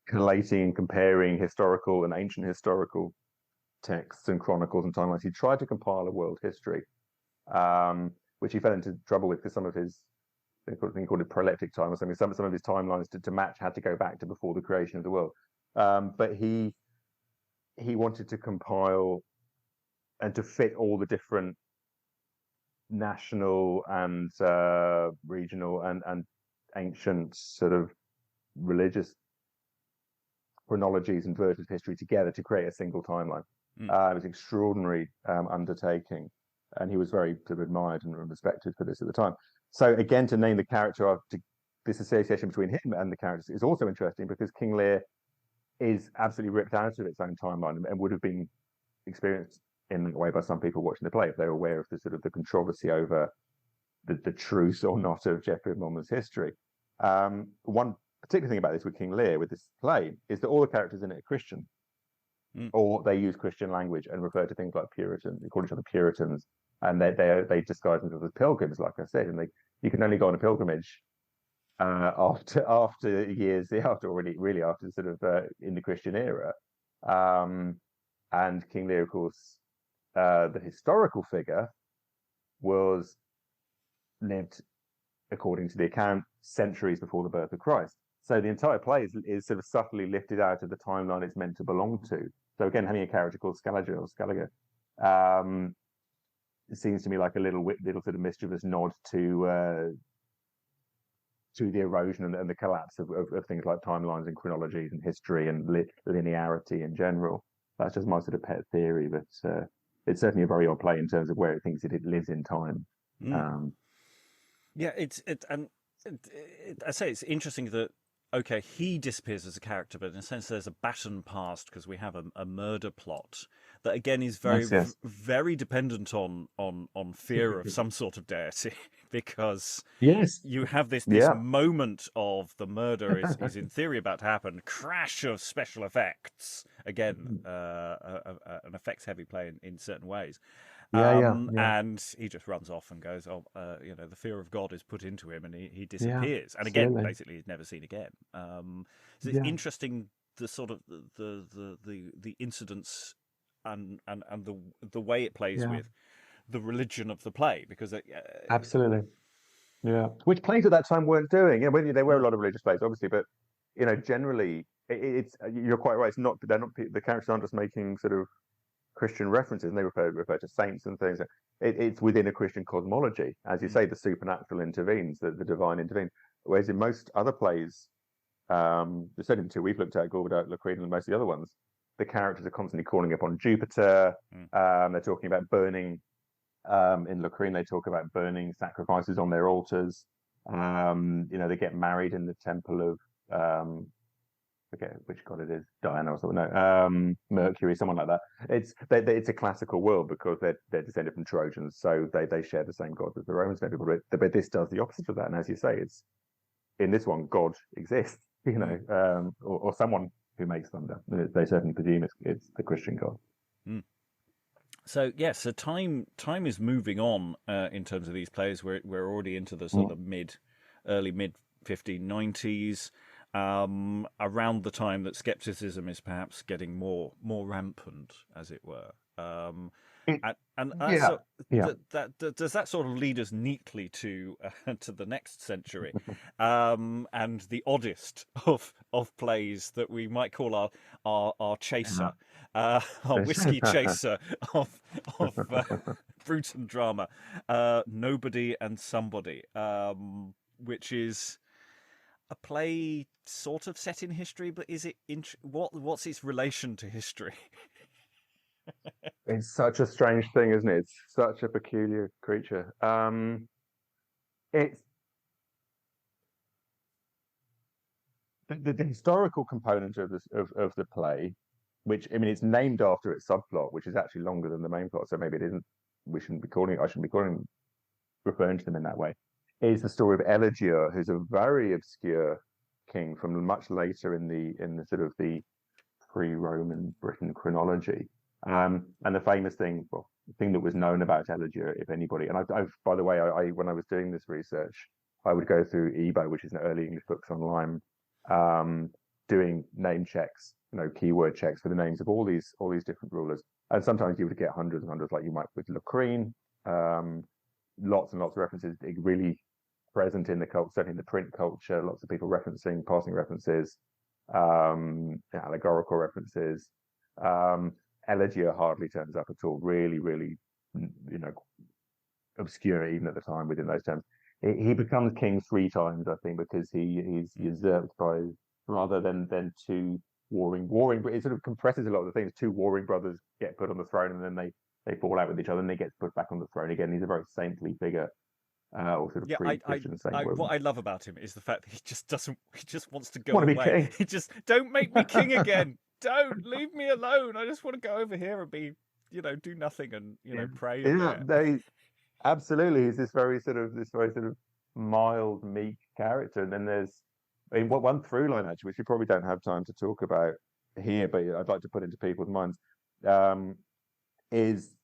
collating and comparing historical and ancient historical texts and chronicles and timelines, he tried to compile a world history, which he fell into trouble with, because some of his, I think he called it proleptic time or something, some of his timelines to match had to go back to before the creation of the world. But he wanted to compile and to fit all the different national and regional and ancient sort of religious chronologies and versions of history together to create a single timeline. It was an extraordinary undertaking, and he was very sort of admired and respected for this at the time. So again, to name the character after this association between him and the characters is also interesting, because King Lear is absolutely ripped out of its own timeline, and would have been experienced in a way by some people watching the play if they were aware of the sort of the controversy over the truth or not of Geoffrey of Monmouth's history. One particular thing about this with King Lear, with this play, is that all the characters in it are Christian, or they use Christian language and refer to things like Puritan. They call each other Puritans, and they disguise themselves as pilgrims, like I said, and you can only go on a pilgrimage after years after, really after sort of in the Christian era. And King Lear, of course, the historical figure, was lived, according to the account, centuries before the birth of Christ. So the entire play is sort of subtly lifted out of the timeline it's meant to belong to. So again, having a character called Scaliger it seems to me like a little sort of mischievous nod to the erosion and the collapse of things like timelines and chronologies and history and linearity in general. That's just my sort of pet theory, but it's certainly a very odd play in terms of where it thinks it lives in time. Mm. Yeah, I say it's interesting that okay, he disappears as a character, but in a sense, there's a baton passed because we have a murder plot that again is Yes. very dependent on fear of some sort of deity, because Yes. you have this Yeah. moment of the murder is in theory about to happen, crash of special effects again, an effects heavy play in certain ways. Yeah. And he just runs off and goes, "Oh, the fear of God is put into him," and he Yeah. disappears. And again, Absolutely. basically, he's never seen again. So it's Yeah. interesting the sort of the incidents and the way it plays Yeah. with the religion of the play, because Absolutely. Yeah. Which plays at that time weren't doing. Yeah, when there were a lot of religious plays, obviously, but generally, it's you're quite right. It's not they're not the characters aren't just making sort of Christian references, and they refer to saints and things. It's within a Christian cosmology, as you say. The supernatural intervenes, the divine intervenes. Whereas in most other plays, certainly the two we've looked at, Gilbert, Lacrede, and most of the other ones, the characters are constantly calling upon Jupiter. They're talking about burning. In Lacrede, they talk about burning sacrifices on their altars. They get married in the temple of forget which god it is, Diana or something. No, Mercury, someone like that. It's a classical world because they're descended from Trojans, so they share the same god as the Romans and everybody. But this does the opposite of that, and as you say, it's in this one, God exists, or someone who makes thunder. They certainly presume it's the Christian God. So yes, so time is moving on in terms of these plays. We're already into the sort of early mid 1590s. Around the time that skepticism is perhaps getting more rampant, as it were. Yeah. Does that sort of lead us neatly to the next century, and the oddest of plays that we might call our chaser, our whiskey chaser of Brutan drama, Nobody and Somebody, which is a play sort of set in history, but is it what's its relation to history? It's such a strange thing, isn't it? It's such a peculiar creature. It's the historical component of this of the play, which I mean, it's named after its subplot, which is actually longer than the main plot. So maybe it isn't. We shouldn't be calling it. I shouldn't be referring to them in that way. Is the story of Elegier, who's a very obscure king from much later in the sort of the pre-Roman Britain chronology. And the famous thing, well, the thing that was known about Elegier, if anybody, and I've by the way, I when I was doing this research, I would go through EBO, which is an early English books online, doing name checks, keyword checks for the names of all these different rulers. And sometimes you would get hundreds and hundreds, like you might with Lacrede, lots and lots of references, really present in the cult, certainly in the print culture, lots of people referencing, passing references, allegorical references. Elegier hardly turns up at all. Really, really, obscure even at the time within those terms. He becomes king 3 times, I think, because he's usurped by rather than two warring. But it sort of compresses a lot of the things. 2 warring brothers get put on the throne, and then they fall out with each other, and they get put back on the throne again. He's a very saintly figure. Or sort of pre-Christian saint. What I love about him is the fact that he just wants to go want to away. be king. He just, don't make me king again. Don't leave me alone. I just want to go over here and be, do nothing and pray. They absolutely. He's this very sort of mild, meek character. And then there's, one through line actually, which we probably don't have time to talk about here, but I'd like to put into people's minds, is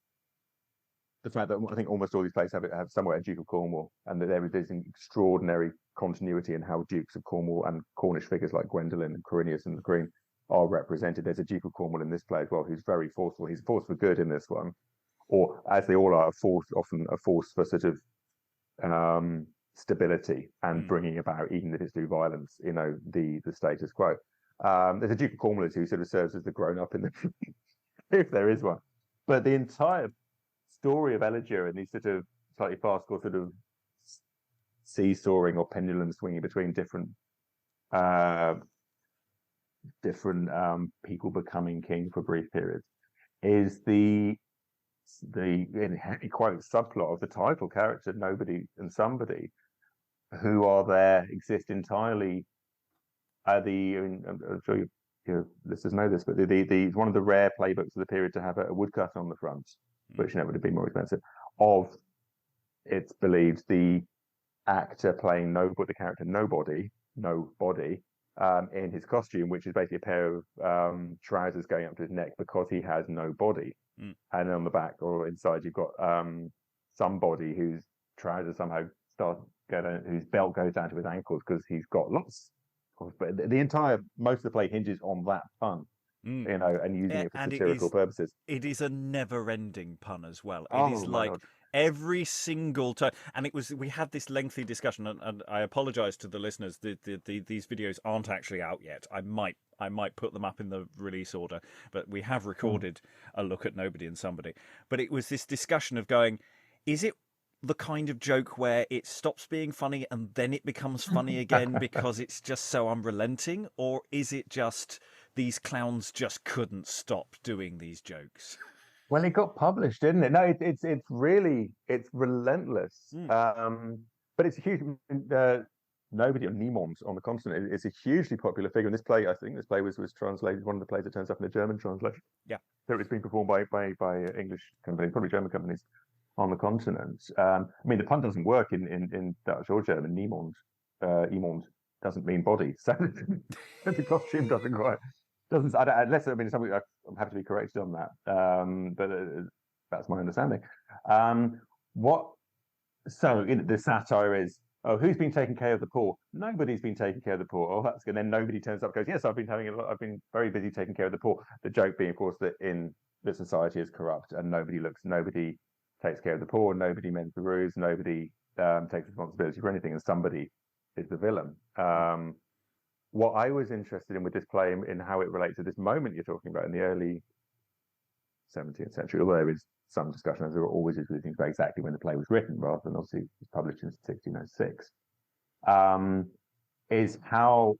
the fact that I think almost all these plays have somewhere a Duke of Cornwall, and that there is this extraordinary continuity in how Dukes of Cornwall and Cornish figures like Gwendolen and Corineus and the Queen are represented. There's a Duke of Cornwall in this play as well, who's very forceful. He's a force for good in this one, or as they all are, often a force for sort of stability and bringing about, even if it's through violence, the status quo. There's a Duke of Cornwall who sort of serves as the grown-up in the if there is one, but the entire story of Elegier and these sort of slightly farcical sort of seesawing or pendulum swinging between different people becoming king for brief periods is the quote subplot of the title character, nobody and somebody, who are there, exist entirely. I'm sure your listeners know this, but the one of the rare playbooks of the period to have a woodcut on the front, which would have been more expensive, of, it's believed, the actor playing the character nobody, in his costume, which is basically a pair of trousers going up to his neck because he has no body. And on the back or inside, you've got somebody whose trousers somehow whose belt goes down to his ankles because he's got lots. But most of the play hinges on that pun, and using it for satirical purposes. It is a never-ending pun as well. Oh, it is like God. Every single time, and we had this lengthy discussion, and I apologise to the listeners. These videos aren't actually out yet. I might put them up in the release order, but we have recorded a look at Nobody and Somebody. But it was this discussion of going, is it the kind of joke where it stops being funny and then it becomes funny again because it's just so unrelenting, or is it just these clowns just couldn't stop doing these jokes? Well, it got published, didn't it? No, it's relentless. But it's a huge. Nobody, or Niemand on the continent, is a hugely popular figure. And this play, I think, was translated. One of the plays that turns up in a German translation. Yeah, so it's been performed by English companies, probably German companies, on the continent. I mean, the pun doesn't work in Dutch or German. Niemand doesn't mean body, so the costume doesn't quite. Unless, I mean, something I'm happy to be corrected on that, but that's my understanding. The satire is, oh, who's been taking care of the poor? Nobody's been taking care of the poor. Oh, that's good. And then nobody turns up and goes, yes, I've been very busy taking care of the poor. The joke being, of course, that in the society is corrupt and nobody takes care of the poor, nobody mends the roofs, nobody takes responsibility for anything, and somebody is the villain. What I was interested in with this play, in how it relates to this moment you're talking about in the early 17th century, although there is some discussion, as there always is with things, about exactly when the play was written, rather than obviously it was published in 1606, is how,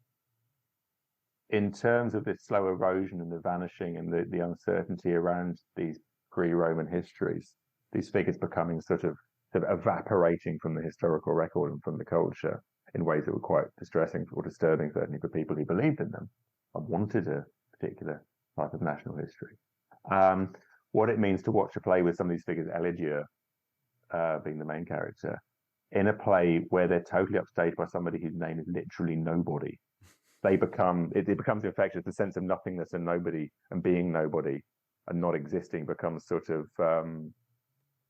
in terms of this slow erosion and the vanishing and the uncertainty around these pre-Roman histories, these figures becoming sort of evaporating from the historical record and from the culture in ways that were quite distressing or disturbing, certainly for people who believed in them and wanted a particular type of national history. What it means to watch a play with some of these figures, Eligier being the main character, in a play where they're totally upstaged by somebody whose name is literally nobody. It becomes infectious. The sense of nothingness and nobody and being nobody and not existing becomes sort of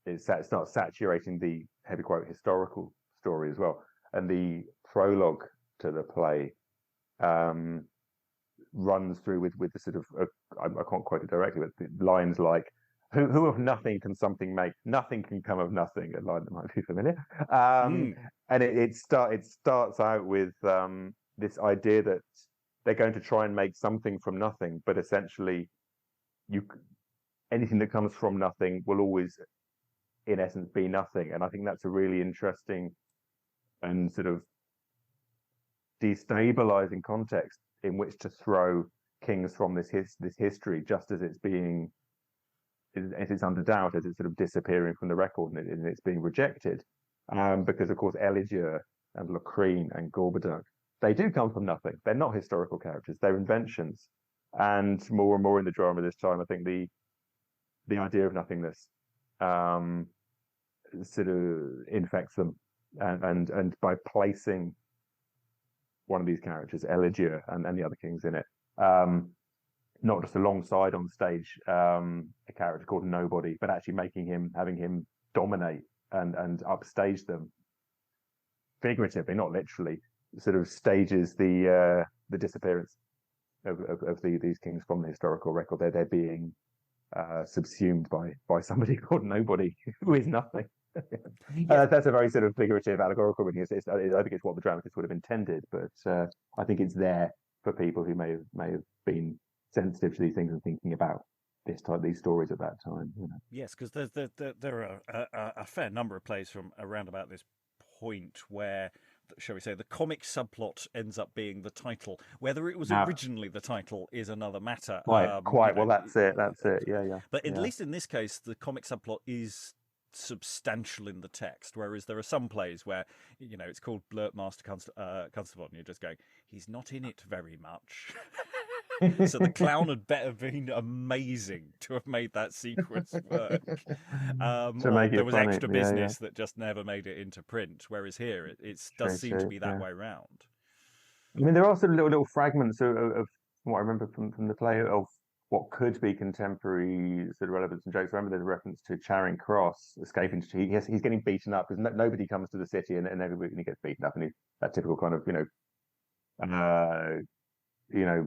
it starts saturating the heavy quote historical story as well. And the prologue to the play runs through with the sort of I can't quote it directly, but the lines like, who of nothing can something make? Nothing can come of nothing. A line that might be familiar. And it starts out with this idea that they're going to try and make something from nothing, but essentially, anything that comes from nothing will always, in essence, be nothing. And I think that's a really interesting and sort of destabilizing context in which to throw kings from this history, just as it's under doubt, as it's sort of disappearing from the record and it's being rejected. Because, of course, Eligier and Locrine and Gorboduc, they do come from nothing. They're not historical characters. They're inventions. And more in the drama this time, I think the idea of nothingness sort of infects them. And by placing one of these characters, Eligier, and the other kings in it, not just alongside on stage a character called Nobody, but actually having him dominate and upstage them figuratively, not literally, sort of stages the disappearance of these kings from the historical record. They're being subsumed by somebody called Nobody, who is nothing. That's a very sort of figurative, allegorical reading. I think it's what the dramatist would have intended, but I think it's there for people who may have been sensitive to these things and thinking about these stories at that time. Yes, because there are a fair number of plays from around about this point where shall we say, the comic subplot ends up being the title. Whether it was Now, originally the title is another matter. quite. Well, that's it. That's it. Yeah, yeah. But at Yeah. least in this case, the comic subplot is substantial in the text, whereas there are some plays where, it's called Blurt Master Constable, and you're just going, he's not in it very much. So the clown had better been amazing to have made that sequence work. To Or make there it was funny. extra Yeah, yeah. business that just never made it into print, whereas here it does seem to True, be that yeah. way round. I mean, there are some little fragments of what I remember from the play of what could be contemporary sort of relevance and jokes. I remember there's a reference to Charing Cross escaping. He's getting beaten up because nobody comes to the city, and everybody gets beaten up, and that typical kind of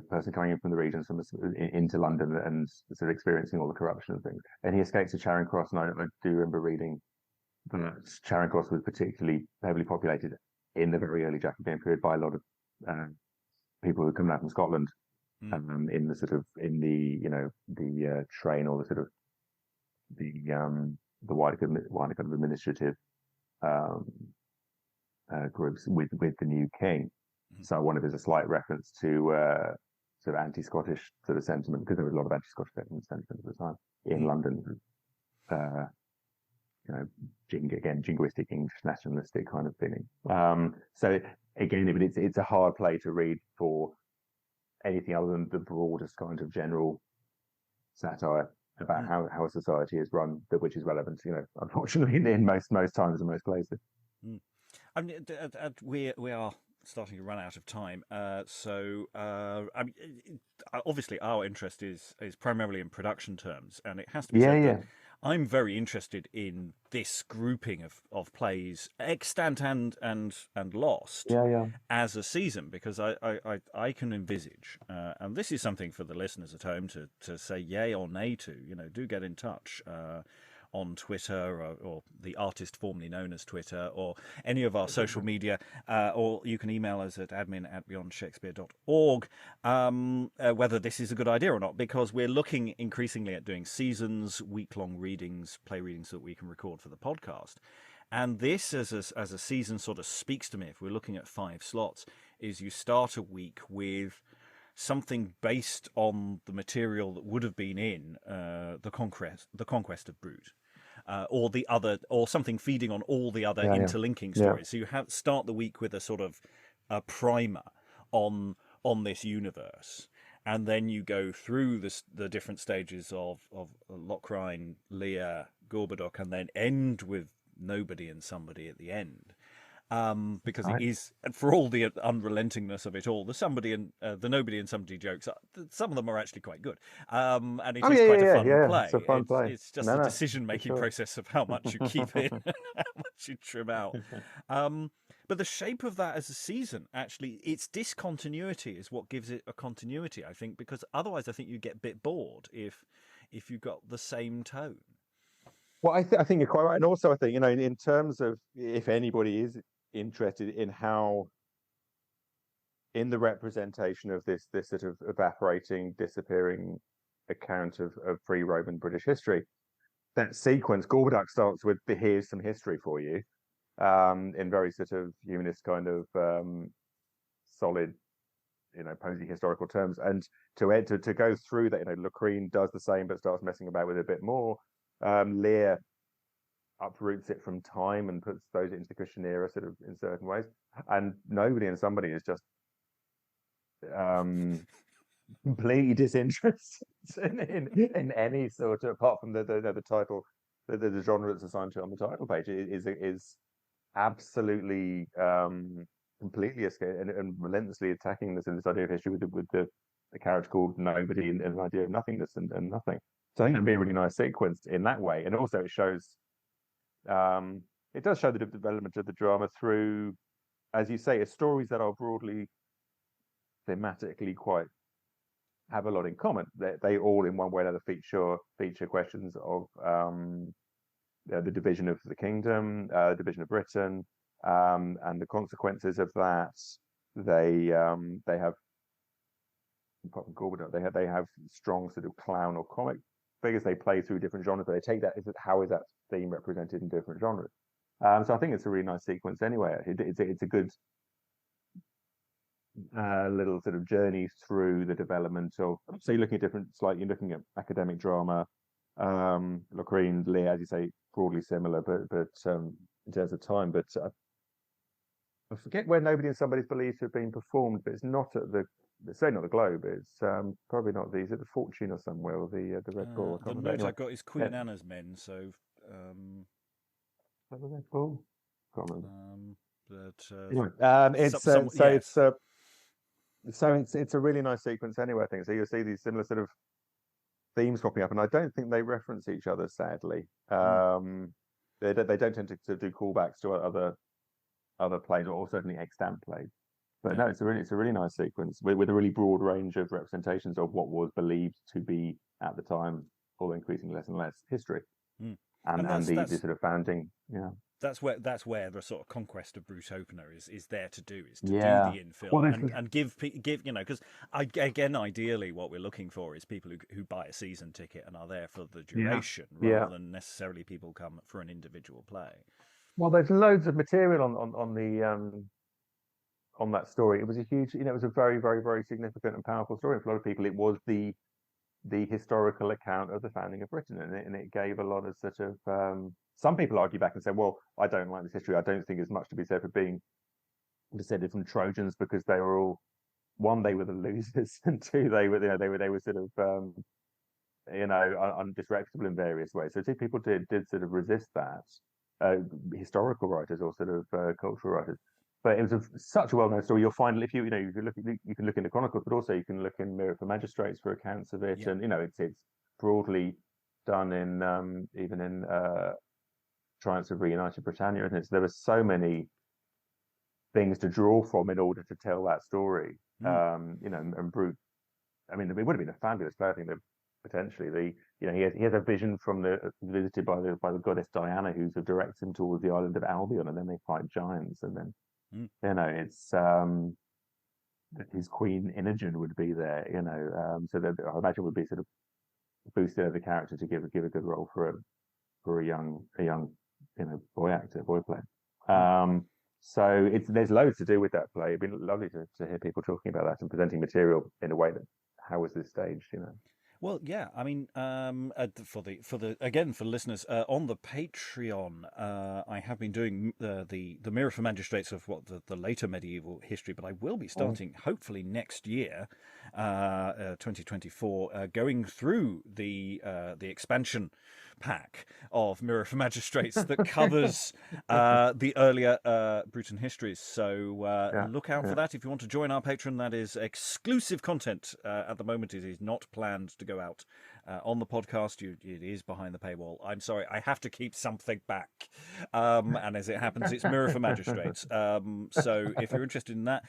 person coming in from the regions into London and sort of experiencing all the corruption and things. And he escapes to Charing Cross, and I do remember reading that Charing Cross was particularly heavily populated in the very early Jacobean period by a lot of people who come out from Scotland, in the train, or the sort of the wider kind of administrative groups with the new king. So I wonder if there's a slight reference to sort of anti-Scottish sort of sentiment, because there was a lot of anti-Scottish sentiment at the time in London. Jingoistic, English nationalistic kind of feeling. So again, it's a hard play to read for anything other than the broadest kind of general satire about how a society is run, which is relevant, unfortunately, in most times and most places. I mean, we are starting to run out of time. Obviously, our interest is primarily in production terms, and it has to be said that I'm very interested in this grouping of plays, extant and lost, as a season, because I can envisage, and this is something for the listeners at home to say yay or nay to. Do get in touch on Twitter, or the artist formerly known as Twitter, or any of our social media, or you can email us at admin@beyondshakespeare.org, whether this is a good idea or not, because we're looking increasingly at doing seasons, week-long readings, play readings that we can record for the podcast. And this, as a season, sort of speaks to me. If we're looking at 5 slots, is you start a week with something based on the material that would have been in the conquest of Brut, or something feeding on all the other interlinking stories. So you start the week with a sort of a primer on this universe, and then you go through the different stages of Locrine, Lear, Gorboduc, and then end with Nobody and Somebody at the end. Because it is, for all the unrelentingness of it all, the Nobody and Somebody jokes, some of them are actually quite good, and it is quite a fun play. It's a fun play. It's just a decision-making process of how much you keep in and how much you trim out. But the shape of that as a season, actually, its discontinuity is what gives it a continuity, I think, because otherwise I think you get a bit bored if you've got the same tone. Well, I think you're quite right, and also I think in terms of, if anybody is interested in how, in the representation of this sort of evaporating, disappearing account of pre-Roman British history, that sequence, Gorboduc starts with here's some history for you, in very sort of humanist kind of solid, posy historical terms, and to go through that, Locrine does the same but starts messing about with it a bit more. Lear uproots it from time and puts those into the Christian era sort of in certain ways, and Nobody and Somebody is just completely disinterested in any sort of, apart from the title, the genre that's assigned to it on the title page, is absolutely completely escape and relentlessly attacking this idea of history with the character called Nobody and an idea of nothingness and nothing. So I think that'd be a really nice sequence in that way, and also it shows. It does show the development of the drama through, as you say, stories that are broadly thematically quite have a lot in common. They all, in one way or another, feature questions of the division of the kingdom, division of Britain, and the consequences of that. They have, apart from Gorboduc, they have strong sort of clown or comic figures. They play through different genres, but they take that. How is that theme represented in different genres? So I think it's a really nice sequence anyway. It's a good little sort of journey through the development of. So you're looking at you're looking at academic drama, Locrine, Lear, as you say, broadly similar, but in terms of time. But I forget where Nobody and Somebody's believed to have been performed, but it's not at the. It's certainly not the Globe. It's probably not these at the Fortune or somewhere, or the Red Bull. The note I've got is Queen Anna's Men. So. The Red Bull. Anyway, it's a really nice sequence anyway. I think so. You'll see these similar sort of themes popping up, and I don't think they reference each other. Sadly, they don't tend to do callbacks to other plays, or certainly extant plays. But no, it's a really nice sequence with a really broad range of representations of what was believed to be at the time, although increasingly less and less, history, and the sort of founding. Yeah. That's where the sort of conquest of Brut opener is there to do, is to do the infill and give because again, ideally what we're looking for is people who buy a season ticket and are there for the duration rather than necessarily people come for an individual play. Well, there's loads of material on that story. It was a huge, it was a very, very, very significant and powerful story. For a lot of people, it was the historical account of the founding of Britain, and it gave a lot of sort of. Some people argue back and say, "Well, I don't like this history. I don't think there's much to be said for being descended from Trojans because they were all, one, they were the losers, and two, they were sort of disreputable in various ways. So two people did sort of resist that. Historical writers or sort of cultural writers. But it was such a well-known story. You'll find if you can look into chronicles, but also you can look in Mirror for Magistrates for accounts of it, and it's broadly done in even in Triumphs of Reunited Britannia, and there were so many things to draw from in order to tell that story. And Brut, I mean, it would have been a fabulous play. I think that potentially he has a vision from visited by the goddess Diana, who sort of directs him towards the island of Albion, and then they fight giants, and then it's his queen Imogen would be there, so that I imagine would be sort of boosted the character to give a good role for a young boy player. So there's loads to do with that play. It'd been lovely to hear people talking about that and presenting material in a way that how was this staged, Well, yeah, I mean, for listeners on the Patreon, I have been doing the Mirror for Magistrates of the later medieval history, but I will be starting hopefully next year, 2024, going through the expansion pack of Mirror for Magistrates that covers the earlier Brutan histories. So look out for that if you want to join our Patreon. That is exclusive content at the moment. It is not planned to go out on the podcast. It is behind the paywall. I'm sorry, I have to keep something back. And as it happens, it's Mirror for Magistrates. So if you're interested in that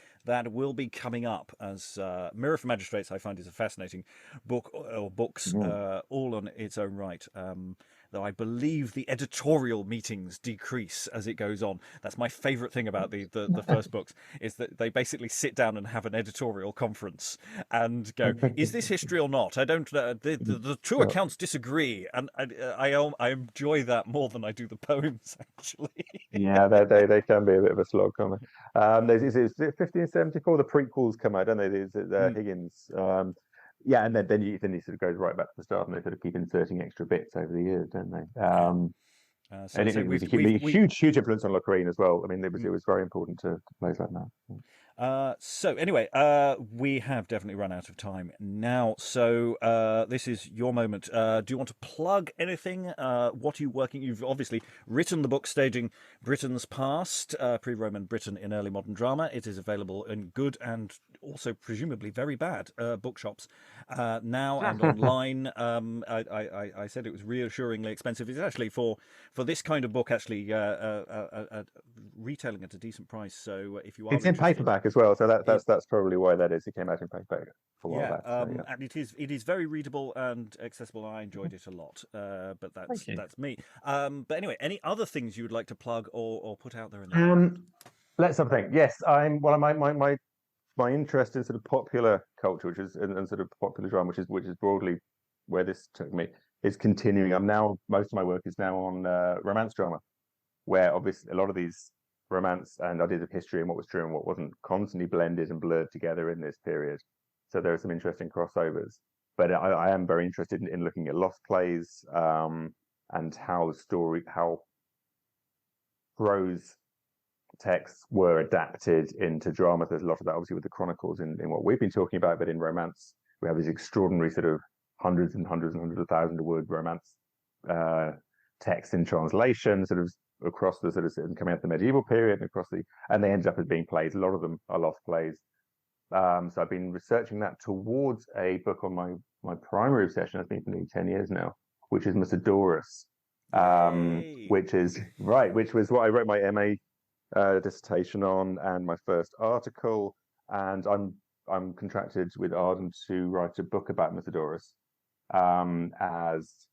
will be coming up as Mirror for Magistrates. I find is a fascinating book or books all on its own right. Though I believe the editorial meetings decrease as it goes on. That's my favourite thing about the first books, is that they basically sit down and have an editorial conference and go, is this history or not? I don't know. The two accounts disagree, and I enjoy that more than I do the poems, actually. Yeah, they can be a bit of a slog, can't they? There's 1574, the prequels come out, don't they? There's Higgins. And then he sort of goes right back to the start, and they sort of keep inserting extra bits over the years, don't they? And it was a huge influence on Locrine as well. I mean, it was very important to plays like that. So anyway, we have definitely run out of time now. So this is your moment. Do you want to plug anything? What are you working? You've obviously written the book Staging Britain's Past, Pre-Roman Britain in Early Modern Drama. It is available in good and also presumably very bad bookshops now and online. I said it was reassuringly expensive. It's actually for this kind of book actually retailing at a decent price. So if you are, it's in paperback as well, so that's probably why that is. It came out in paperback for a while back. And it is very readable and accessible. I enjoyed it a lot, but that's me. But anyway, any other things you would like to plug or put out there? Let's have a think. Yes, my interest in sort of popular culture, which is and sort of popular drama, which is broadly where this took me, is continuing. Most of my work is now on romance drama. where obviously a lot of these romance and ideas of history and what was true and what wasn't constantly blended and blurred together in this period. So there are some interesting crossovers. But I am very interested in looking at lost plays and how prose texts were adapted into drama. There's a lot of that obviously with the chronicles in what we've been talking about, but in romance we have these extraordinary sort of hundreds and hundreds and hundreds of thousands of word romance texts in translation, sort of across the sort of coming out of the medieval period and and they ended up as being plays. A lot of them are lost plays. So I've been researching that towards a book on my primary obsession. I've been for nearly 10 years now, which is Musidorus, which was what I wrote my MA dissertation on and my first article. And I'm contracted with Arden to write a book about Musidorus as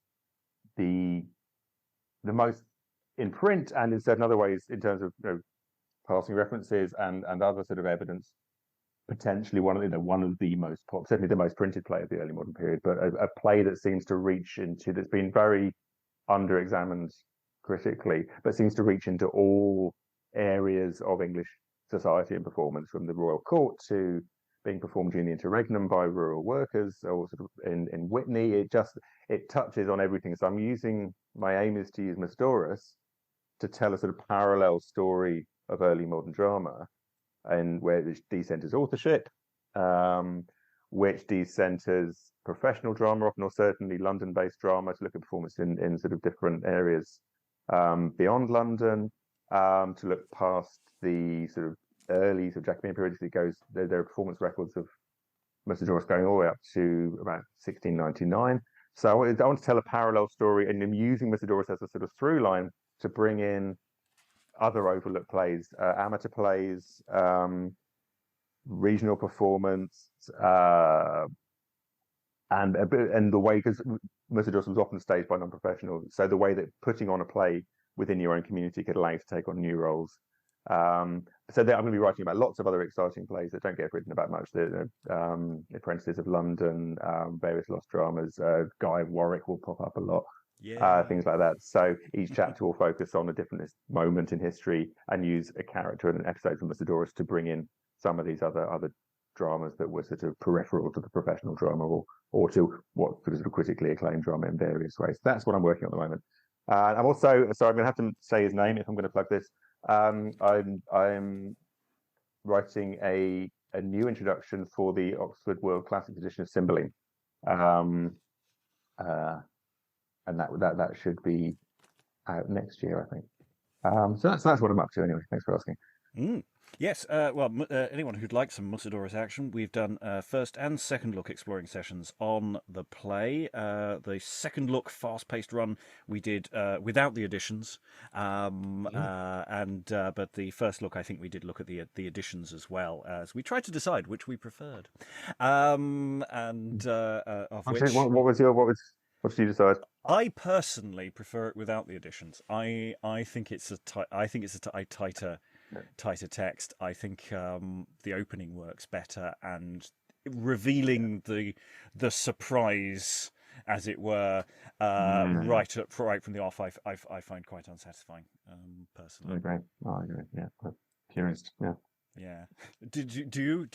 the most in print and in certain other ways in terms of passing references and other sort of evidence, potentially one of the most certainly the most printed play of the early modern period, but a play that seems to reach into, that's been very under-examined critically, but seems to reach into all areas of English society and performance, from the royal court to being performed during the interregnum by rural workers, or sort of in Whitney. It touches on everything. So my aim is to use Musidorus to tell a sort of parallel story of early modern drama, and where it decenters authorship, which decenters professional drama often, or certainly London-based drama, to look at performance in sort of different areas beyond London, to look past the sort of early sort of Jacobean period. There are performance records of Musidorus going all the way up to about 1699. So I want to tell a parallel story, and I'm using Musidorus as a sort of through line to bring in other overlooked plays, amateur plays, regional performance, and the way, because Musidorus was often staged by non-professionals, so the way that putting on a play within your own community could allow you to take on new roles. So I'm going to be writing about lots of other exciting plays that don't get written about much. The Apprentices of London, various lost dramas, Guy of Warwick will pop up a lot. Things like that. So each chapter will focus on a different moment in history and use a character and an episode from Musidorus to bring in some of these other dramas that were sort of peripheral to the professional drama, or to what sort of critically acclaimed drama in various ways. That's what I'm working on at the moment. I'm also, so I'm going to have to say his name if I'm going to plug this. I'm writing a new introduction for the Oxford World Classics edition of Cymbeline. And that should be out next year, I think. So that's what I'm up to anyway. Thanks for asking. Yes, well, anyone who'd like some Musidorus action, we've done first and second look exploring sessions on the play. The second look fast-paced run we did without the additions, but the first look, I think we did look at the additions as well, as we tried to decide which we preferred. What did you decide? I personally prefer it without the additions. I think it's a tighter text. I think the opening works better, and revealing the surprise, as it were, right from the off, I find quite unsatisfying, personally. I agree. Yeah, purist. Yeah. Yeah. Do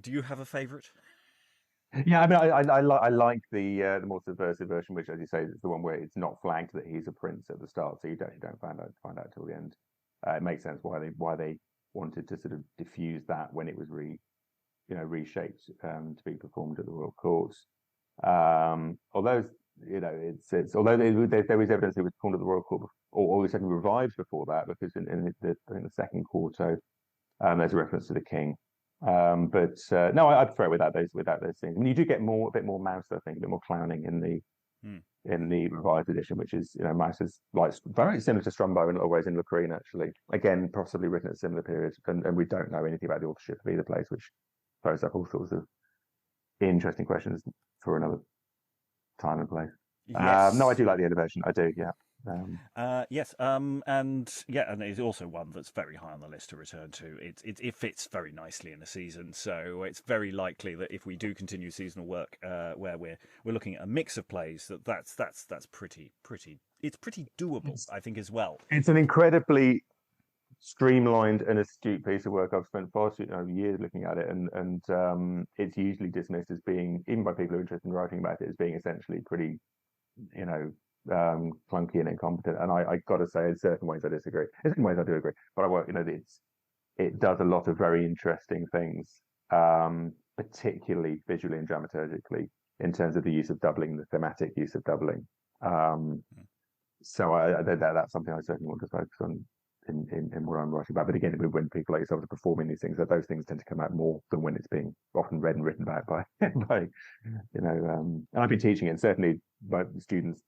you have a favourite? Yeah, I mean, I like the more subversive version, which, as you say, is the one where it's not flagged that he's a prince at the start, so you don't find out till the end. It makes sense why they wanted to sort of diffuse that when it was reshaped to be performed at the royal court. Although although there is evidence it was performed at the royal court, or was certainly revived before that, because in the second quarto there's a reference to the king. But no, I prefer it without those things. I mean, you do get a bit more mouse, I think, a bit more clowning in the revised edition, which is, mouse is like very similar to Strumbo in a lot of ways in Locrine, actually. Again, possibly written at a similar period, and we don't know anything about the authorship of either place, which throws up all sorts of interesting questions for another time and place. Yes. No, I do like the other version. I do, yeah. Yes, and it's also one that's very high on the list to return to. It fits very nicely in the season, so it's very likely that if we do continue seasonal work, where we're looking at a mix of plays, that's pretty it's pretty doable, I think, as well. It's an incredibly streamlined and astute piece of work. I've spent years looking at it, and it's usually dismissed as being, even by people who are interested in writing about it, as being essentially pretty, clunky and incompetent. And I got to say, in certain ways I disagree. In certain ways I do agree, but it does a lot of very interesting things, particularly visually and dramaturgically, in terms of the use of doubling, the thematic use of doubling. So that's something I certainly want to focus on in what I'm writing about. But again, when people like yourself are performing these things, those things tend to come out more than when it's being often read and written about by and I've been teaching it, and certainly by students,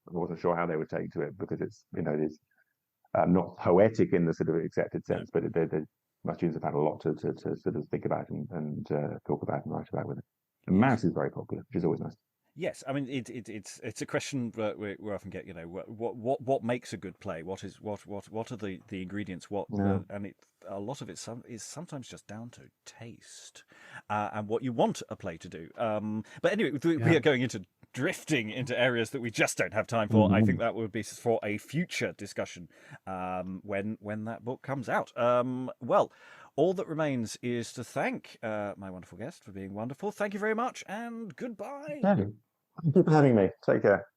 I wasn't sure how they would take to it, because it's not poetic in the sort of accepted sense, but my students have had a lot to sort of think about and talk about and write about with it. And Mouse is very popular, which is always nice. Yes, I mean it's a question that we often get. What makes a good play? What are the ingredients? And a lot of it is sometimes just down to taste and what you want a play to do. But anyway, we are going into drifting into areas that we just don't have time for. I think that would be for a future discussion when that book comes out. Well, all that remains is to thank my wonderful guest for being wonderful. Thank you very much, and goodbye. Thank you for having me. Take care.